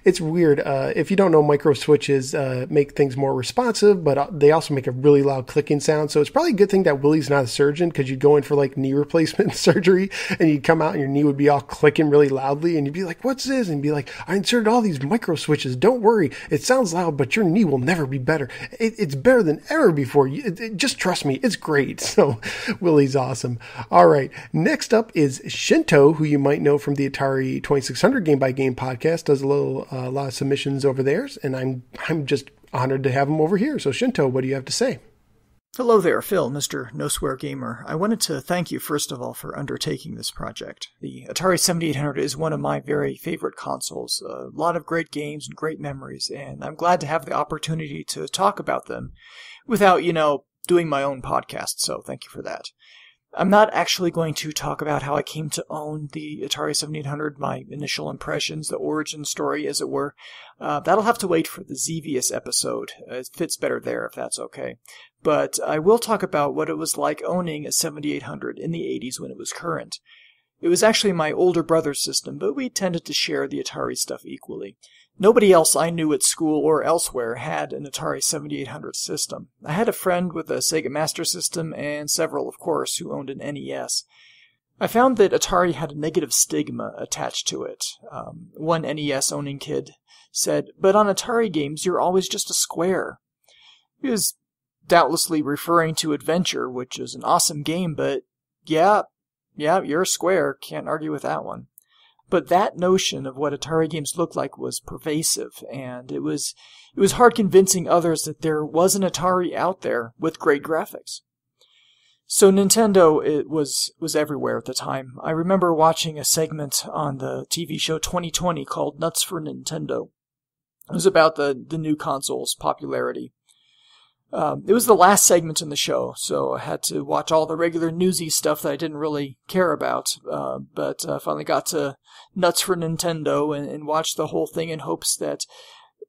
it's weird. If you don't know, micro switches make things more responsive, but they also make a really loud clicking sound. So it's probably a good thing that Willie's not a surgeon, because you'd go in for like knee replacement surgery and you'd come out and your knee would be all clicking really loudly. And you'd be like, "What's this?" And you'd be like, "I inserted all these micro switches. Don't worry. It sounds loud, but your knee will never be better. It's better than ever before. Just trust me. It's great." So Willie's awesome. All right. Next up is Shinto, who you might know from the Atari 2600 Game by Game podcast. Does a lot of submissions over there, and I'm just honored to have him over here. So Shinto, what do you have to say? Hello there, Phil, Mr. No Swear Gamer. I wanted to thank you, first of all, for undertaking this project. The Atari 7800 is one of my very favorite consoles. A lot of great games and great memories, and I'm glad to have the opportunity to talk about them without, doing my own podcast, so thank you for that. I'm not actually going to talk about how I came to own the Atari 7800, my initial impressions, the origin story, as it were. That'll have to wait for the Xevious episode. It fits better there, if that's okay. But I will talk about what it was like owning a 7800 in the 80s when it was current. It was actually my older brother's system, but we tended to share the Atari stuff equally. Nobody else I knew at school or elsewhere had an Atari 7800 system. I had a friend with a Sega Master System, and several, of course, who owned an NES. I found that Atari had a negative stigma attached to it. One NES-owning kid said, "But on Atari games, you're always just a square." He was doubtlessly referring to Adventure, which is an awesome game, but yeah, you're a square. Can't argue with that one. But that notion of what Atari games looked like was pervasive, and it was hard convincing others that there was an Atari out there with great graphics. So Nintendo, it was everywhere at the time. I remember watching a segment on the TV show 2020 called Nuts for Nintendo. It was about the new console's popularity. It was the last segment in the show, so I had to watch all the regular newsy stuff that I didn't really care about, but I finally got to Nuts for Nintendo and watched the whole thing in hopes that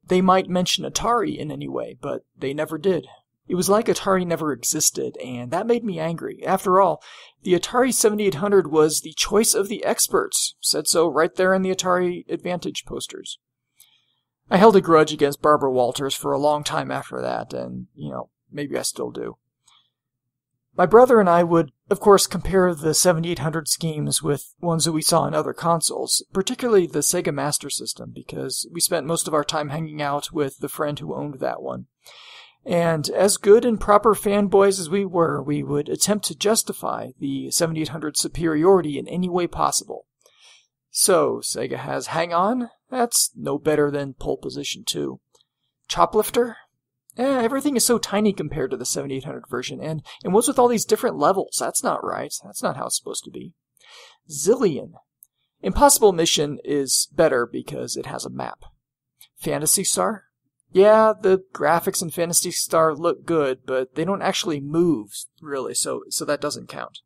they might mention Atari in any way, but they never did. It was like Atari never existed, and that made me angry. After all, the Atari 7800 was the choice of the experts, said so right there in the Atari Advantage posters. I held a grudge against Barbara Walters for a long time after that, and, maybe I still do. My brother and I would, of course, compare the 7800's games with ones that we saw in other consoles, particularly the Sega Master System, because we spent most of our time hanging out with the friend who owned that one. And as good and proper fanboys as we were, we would attempt to justify the 7800's superiority in any way possible. So, Sega has Hang On. That's no better than Pole Position 2. Choplifter? Everything is so tiny compared to the 7800 version, and what's with all these different levels? That's not right. That's not how it's supposed to be. Zillion. Impossible Mission is better because it has a map. Phantasy Star? Yeah, the graphics in Phantasy Star look good, but they don't actually move, really, so that doesn't count.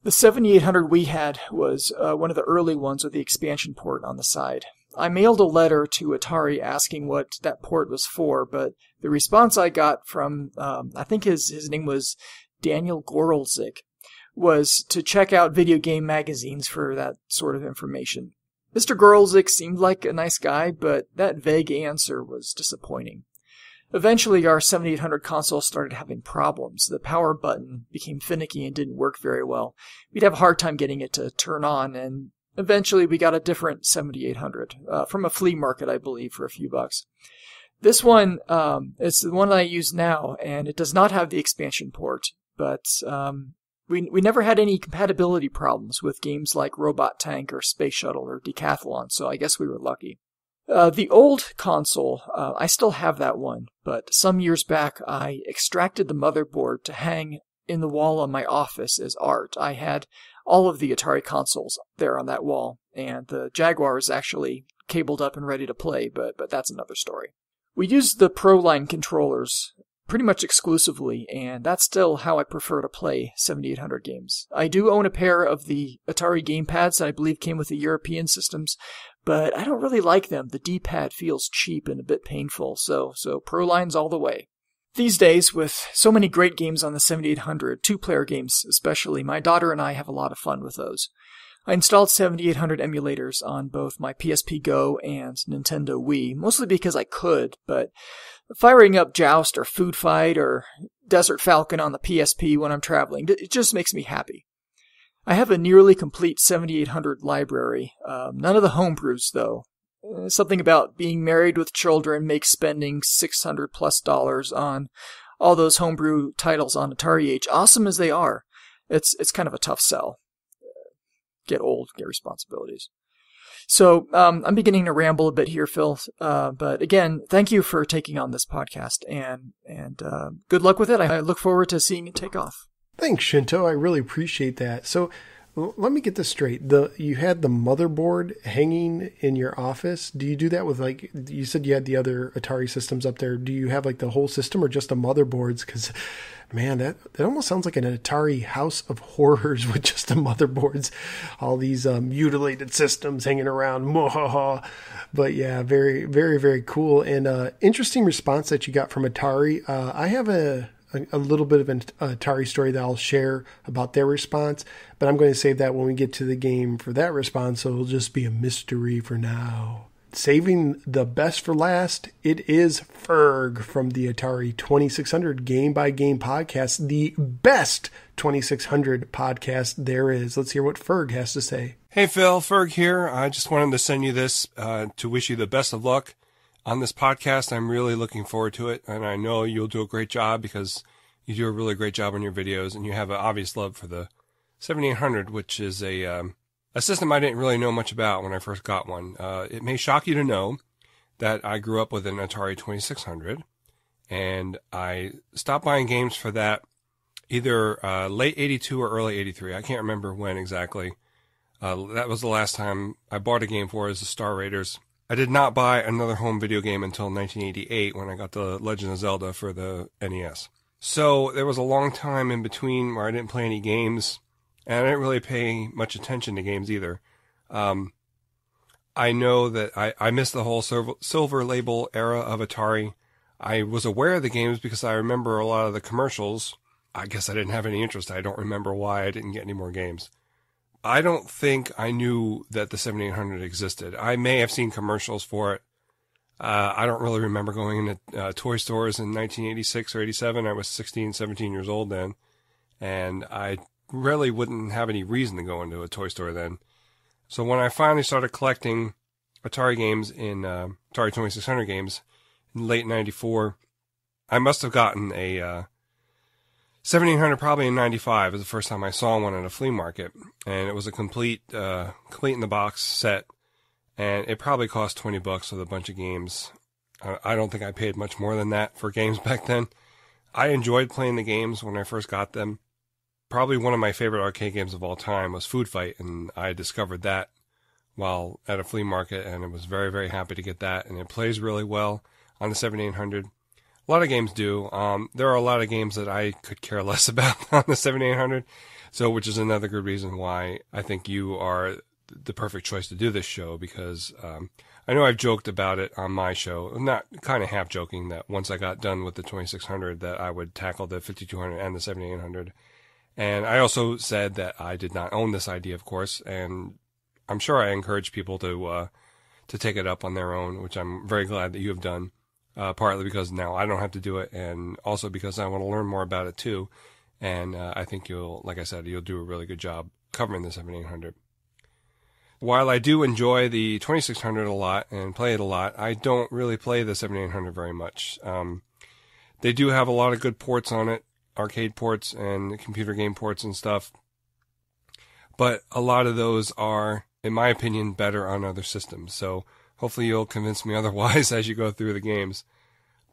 The 7800 we had was one of the early ones with the expansion port on the side. I mailed a letter to Atari asking what that port was for, but the response I got from, I think his name was Daniel Gorelzik, was to check out video game magazines for that sort of information. Mr. Gorelzik seemed like a nice guy, but that vague answer was disappointing. Eventually, our 7800 console started having problems. The power button became finicky and didn't work very well. We'd have a hard time getting it to turn on, and eventually we got a different 7800 from a flea market, I believe, for a few bucks. This one is the one I use now, and it does not have the expansion port, but we never had any compatibility problems with games like Robot Tank or Space Shuttle or Decathlon, so I guess we were lucky. The old console, I still have that one, but some years back I extracted the motherboard to hang in the wall on my office as art. I had all of the Atari consoles there on that wall, and the Jaguar is actually cabled up and ready to play, but that's another story. We used the Pro Line controllers pretty much exclusively, and that's still how I prefer to play 7800 games. I do own a pair of the Atari gamepads that I believe came with the European systems, but I don't really like them. The D-pad feels cheap and a bit painful, so Pro Lines all the way. These days, with so many great games on the 7800, two-player games especially, my daughter and I have a lot of fun with those. I installed 7800 emulators on both my PSP Go and Nintendo Wii, mostly because I could, but firing up Joust or Food Fight or Desert Falcon on the PSP when I'm traveling, it just makes me happy. I have a nearly complete 7800 library, none of the homebrews though. Something about being married with children makes spending $600+ on all those homebrew titles on Atari Age, awesome as they are. It's kind of a tough sell. Get old, get responsibilities. So I'm beginning to ramble a bit here, Phil. But again, thank you for taking on this podcast, and good luck with it. I look forward to seeing it take off. Thanks, Shinto. I really appreciate that. So let me get this straight. You had the motherboard hanging in your office. Do you do that with, like, you said you had the other Atari systems up there. Do you have like the whole system or just the motherboards? Because, man, that almost sounds like an Atari house of horrors with just the motherboards. All these mutilated systems hanging around. But yeah, very, very, very cool. And interesting response that you got from Atari. I have a little bit of an Atari story that I'll share about their response, but I'm going to save that when we get to the game for that response, so it'll just be a mystery for now. Saving the best for last, it is Ferg from the Atari 2600 Game by Game podcast, the best 2600 podcast there is. Let's hear what Ferg has to say. Hey Phil, Ferg here. I just wanted to send you this to wish you the best of luck on this podcast. I'm really looking forward to it, and I know you'll do a great job because you do a really great job on your videos, and you have an obvious love for the 7800, which is a system I didn't really know much about when I first got one. It may shock you to know that I grew up with an Atari 2600, and I stopped buying games for that either late 82 or early 83. I can't remember when exactly. That was the last time I bought a game for it, as the Star Raiders. I did not buy another home video game until 1988 when I got the Legend of Zelda for the NES. So there was a long time in between where I didn't play any games, and I didn't really pay much attention to games either. I know that I missed the whole Silver Label era of Atari. I was aware of the games because I remember a lot of the commercials. I guess I didn't have any interest. I don't remember why I didn't get any more games. I don't think I knew that the 7800 existed. I may have seen commercials for it. I don't really remember going into toy stores in 1986 or 87. I was 16, 17 years old then. And I really wouldn't have any reason to go into a toy store then. So when I finally started collecting Atari games in Atari 2600 games in late 94, I must have gotten a 7800 probably in 95 was the first time I saw one at a flea market, and it was a complete in the box set, and it probably cost $20 with a bunch of games. I don't think I paid much more than that for games back then. I enjoyed playing the games when I first got them. Probably one of my favorite arcade games of all time was Food Fight, and I discovered that while at a flea market, and I was very, very happy to get that, and it plays really well on the 7800. A lot of games do. There are a lot of games that I could care less about on the 7800, so which is another good reason why I think you are the perfect choice to do this show, because I know I've joked about it on my show, not kind of half joking, that once I got done with the 2600 that I would tackle the 5200 and the 7800. And I also said that I did not own this idea, of course, and I'm sure I encourage people to take it up on their own, which I'm very glad that you have done, partly because now I don't have to do it, and also because I want to learn more about it too. And I think like I said, you'll do a really good job covering the 7800. While I do enjoy the 2600 a lot and play it a lot, I don't really play the 7800 very much. They do have a lot of good ports on it, arcade ports and computer game ports and stuff. But a lot of those are, in my opinion, better on other systems. So hopefully you'll convince me otherwise as you go through the games.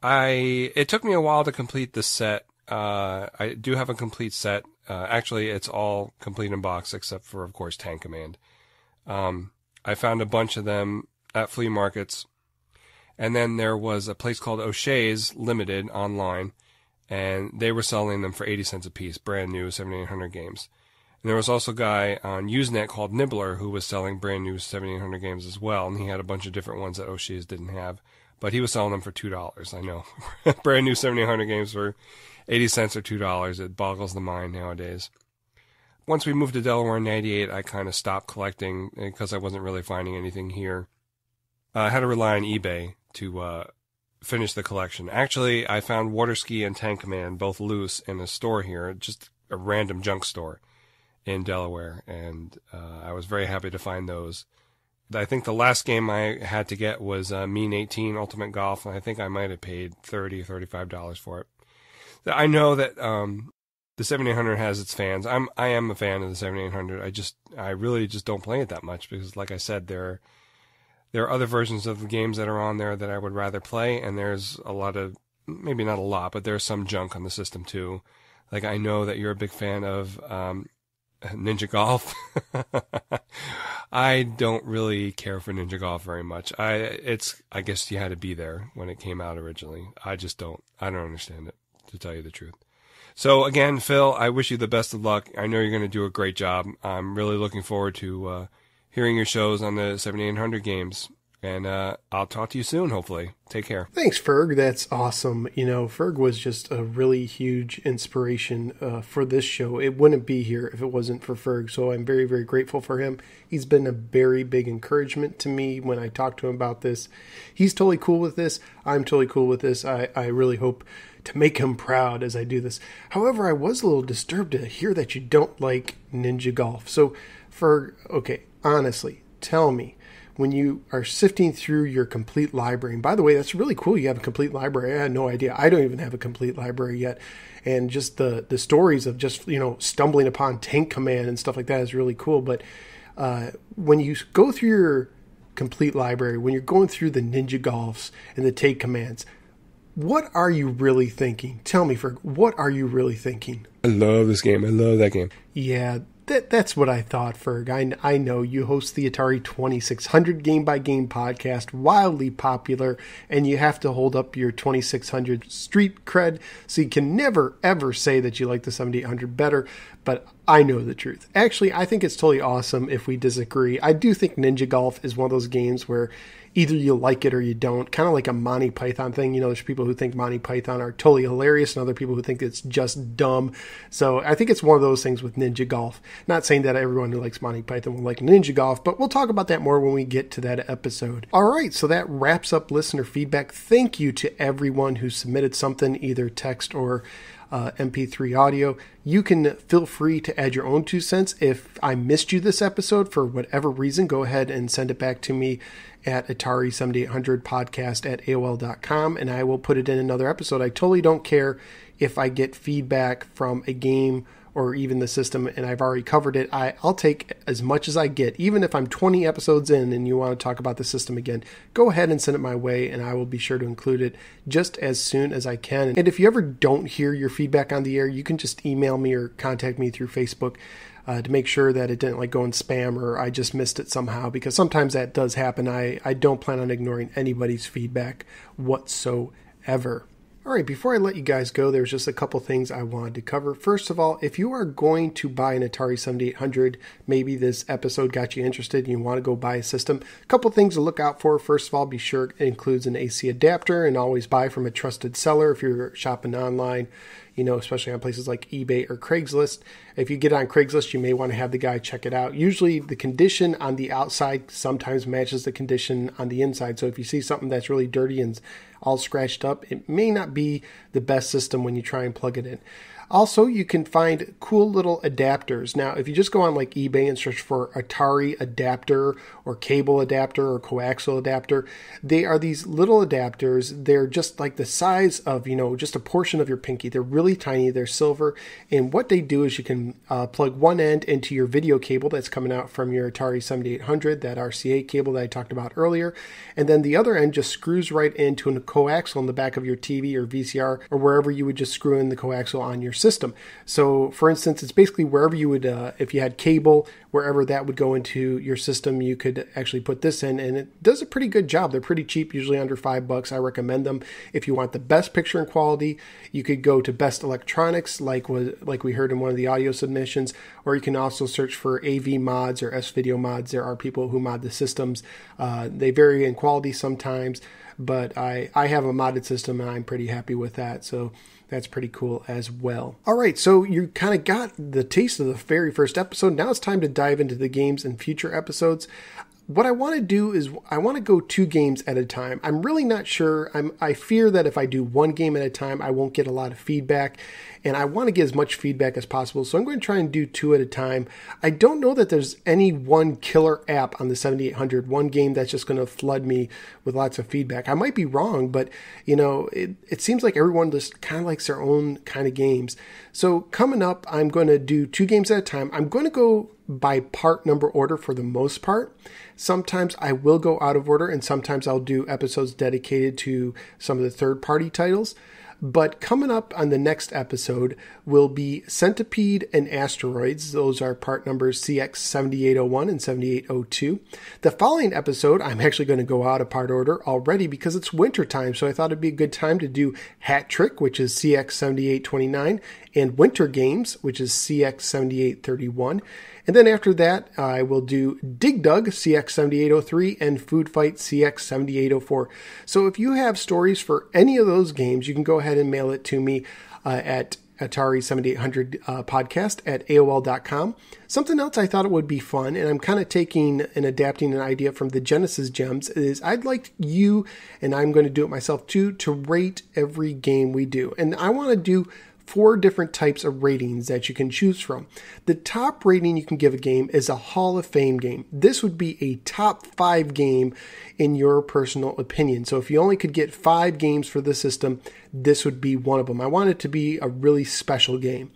It took me a while to complete the set. I do have a complete set. Actually, it's all complete in box except for, of course, Tank Command. I found a bunch of them at flea markets, and then there was a place called O'Shea's Limited online, and they were selling them for 80 cents a piece, brand new 7800 games. And there was also a guy on Usenet called Nibbler who was selling brand new 7800 games as well, and he had a bunch of different ones that O'Shea's didn't have, but he was selling them for $2. I know. Brand new 7800 games for 80 cents or $2. It boggles the mind nowadays. Once we moved to Delaware in 98, I kind of stopped collecting because I wasn't really finding anything here. I had to rely on eBay to finish the collection. Actually, I found Water Ski and Tank Command both loose in a store here, just a random junk store in Delaware, and I was very happy to find those. I think the last game I had to get was Mean 18 Ultimate Golf, and I think I might have paid $30 or $35 for it. I know that the 7800 has its fans. I am a fan of the 7800. I really just don't play it that much because, like I said, there are other versions of the games that are on there that I would rather play, and there's a lot of, maybe not a lot, but there's some junk on the system too. Like, I know that you're a big fan of Ninja Golf. I don't really care for Ninja Golf very much. I guess you had to be there when it came out originally. I don't understand it, to tell you the truth. So again, Phil, I wish you the best of luck. I know you're going to do a great job. I'm really looking forward to hearing your shows on the 7800 games. And I'll talk to you soon, hopefully. Take care. Thanks, Ferg. That's awesome. You know, Ferg was just a really huge inspiration for this show. It wouldn't be here if it wasn't for Ferg, so I'm very, very grateful for him. He's been a very big encouragement to me when I talk to him about this. He's totally cool with this. I'm totally cool with this. I really hope to make him proud as I do this. However, I was a little disturbed to hear that you don't like Ninja Golf. So, Ferg, okay, honestly, tell me, when you are sifting through your complete library, and by the way, that's really cool you have a complete library. I had no idea. I don't even have a complete library yet. And just the stories of just, stumbling upon Tank Command and stuff like that is really cool. But when you go through your complete library, when you're going through the Ninja Golfs and the Tank Commands, what are you really thinking? Tell me, Ferg, what are you really thinking? I love this game. I love that game. Yeah, that's what I thought, Ferg. I know you host the Atari 2600 game-by-game podcast, wildly popular, and you have to hold up your 2600 street cred, so you can never, ever say that you like the 7800 better, but I know the truth. Actually, I think it's totally awesome if we disagree. I do think Ninja Golf is one of those games where either you like it or you don't, kind of like a Monty Python thing. There's people who think Monty Python are totally hilarious and other people who think it's just dumb. So I think it's one of those things with Ninja Golf. Not saying that everyone who likes Monty Python will like Ninja Golf, but we'll talk about that more when we get to that episode. All right, so that wraps up listener feedback. Thank you to everyone who submitted something, either text or MP3 audio. You can feel free to add your own 2 cents. If I missed you this episode for whatever reason, go ahead and send it back to me at Atari7800podcast@AOL.com, and I will put it in another episode. I totally don't care if I get feedback from a game or even the system and I've already covered it. I'll take as much as I get. Even if I'm 20 episodes in and you want to talk about the system again, go ahead and send it my way and I will be sure to include it just as soon as I can. And if you ever don't hear your feedback on the air, you can just email me or contact me through Facebook to make sure that it didn't go in spam or I just missed it somehow, because sometimes that does happen. I don't plan on ignoring anybody's feedback whatsoever. All right, before I let you guys go, there's just a couple things I wanted to cover. First of all, if you are going to buy an Atari 7800, maybe this episode got you interested and you want to go buy a system, a couple things to look out for. First of all, be sure it includes an AC adapter, and always buy from a trusted seller if you're shopping online, especially on places like eBay or Craigslist. If you get on Craigslist, you may want to have the guy check it out. Usually the condition on the outside sometimes matches the condition on the inside. So if you see something that's really dirty and all scratched up, it may not be the best system when you try and plug it in. Also, you can find cool little adapters. Now, if you just go on eBay and search for Atari adapter or cable adapter or coaxial adapter, they are these little adapters. They're just like the size of, just a portion of your pinky. They're really tiny. They're silver. And what they do is you can plug one end into your video cable that's coming out from your Atari 7800, that RCA cable that I talked about earlier. And then the other end just screws right into a coaxial in the back of your TV or VCR or wherever you would just screw in the coaxial on your system. So for instance, it's basically wherever you would, if you had cable, wherever that would go into your system, you could actually put this in, and it does a pretty good job. They're pretty cheap, usually under $5. I recommend them. If you want the best picture and quality, you could go to Best Electronics, like we heard in one of the audio submissions, or you can also search for AV mods or S-Video mods. There are people who mod the systems. They vary in quality sometimes, but I have a modded system and I'm pretty happy with that. So that's pretty cool as well. All right, so you kind of got the taste of the very first episode. Now it's time to dive into the games in future episodes. What I want to do is I want to go 2 games at a time. I'm really not sure. I fear that if I do 1 game at a time, I won't get a lot of feedback, and I want to get as much feedback as possible, so I'm going to try and do 2 at a time. I don't know that there's any one killer app on the 7800, one game that's just going to flood me with lots of feedback. I might be wrong, but it seems like everyone just kind of likes their own kind of games. So coming up, I'm going to do 2 games at a time. I'm going to go by part number order for the most part. Sometimes I will go out of order, and sometimes I'll do episodes dedicated to some of the third-party titles. But coming up on the next episode will be Centipede and Asteroids. Those are part numbers CX7801 and 7802. The following episode, I'm actually going to go out of part order already because it's winter time, so I thought it'd be a good time to do Hat Trick, which is CX7829, and Winter Games, which is CX7831. And then after that, I will do Dig Dug, CX7803, and Food Fight, CX7804. So if you have stories for any of those games, you can go ahead and mail it to me at Atari7800 podcast at AOL.com. Something else I thought it would be fun, and I'm kind of taking and adapting an idea from the Genesis Gems, is I'd like you, and I'm going to do it myself too, to rate every game we do. And I want to do 4 different types of ratings that you can choose from. The top rating you can give a game is a Hall of Fame game. This would be a top 5 game in your personal opinion. So if you only could get 5 games for the system, this would be one of them. I want it to be a really special game.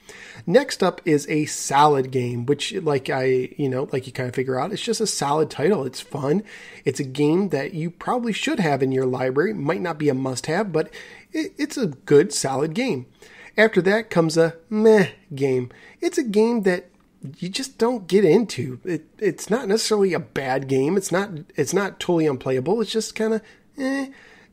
Next up is a salad game, which like you kind of figure out, it's just a solid title. It's fun. It's a game that you probably should have in your library. Might not be a must-have, but it's a good, solid game. After that comes a meh game. It's a game that you just don't get into. It's not necessarily a bad game. It's not totally unplayable. It's just kind of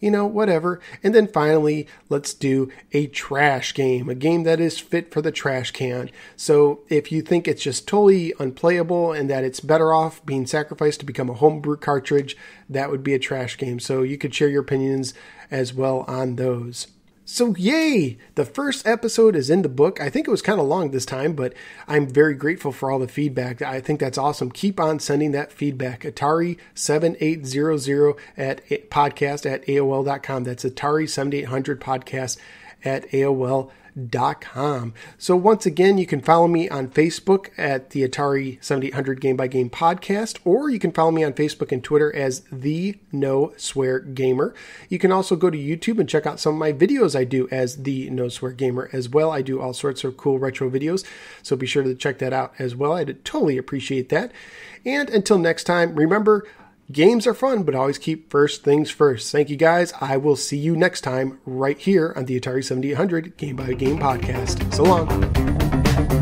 whatever. And then finally, let's do a trash game, a game that is fit for the trash can. So if you think it's just totally unplayable and that it's better off being sacrificed to become a homebrew cartridge, that would be a trash game. So you could share your opinions as well on those. So yay! The first episode is in the book. I think it was kind of long this time, but I'm very grateful for all the feedback. I think that's awesome. Keep on sending that feedback. Atari7800 at podcast at AOL.com. That's Atari7800 podcast at AOL.com. So once again, you can follow me on Facebook at the Atari 7800 Game by Game Podcast, or you can follow me on Facebook and Twitter as the No Swear Gamer. You can also go to YouTube and check out some of my videos I do as the No Swear Gamer as well. I do all sorts of cool retro videos, so be sure to check that out as well. I'd totally appreciate that. And until next time, remember, games are fun, but always keep first things first. Thank you, guys. I will see you next time right here on the Atari 7800 Game by Game Podcast. So long.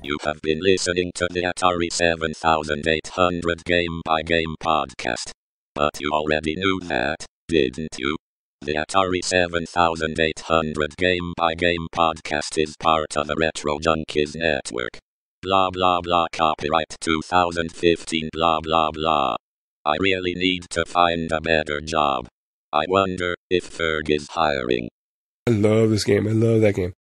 You have been listening to the Atari 7800 Game by Game Podcast. But you already knew that, didn't you? The Atari 7800 Game by Game Podcast is part of the Retro Junkies Network. Blah blah blah, copyright 2015, blah blah blah. I really need to find a better job. I wonder if Ferg is hiring. I love this game. I love that game.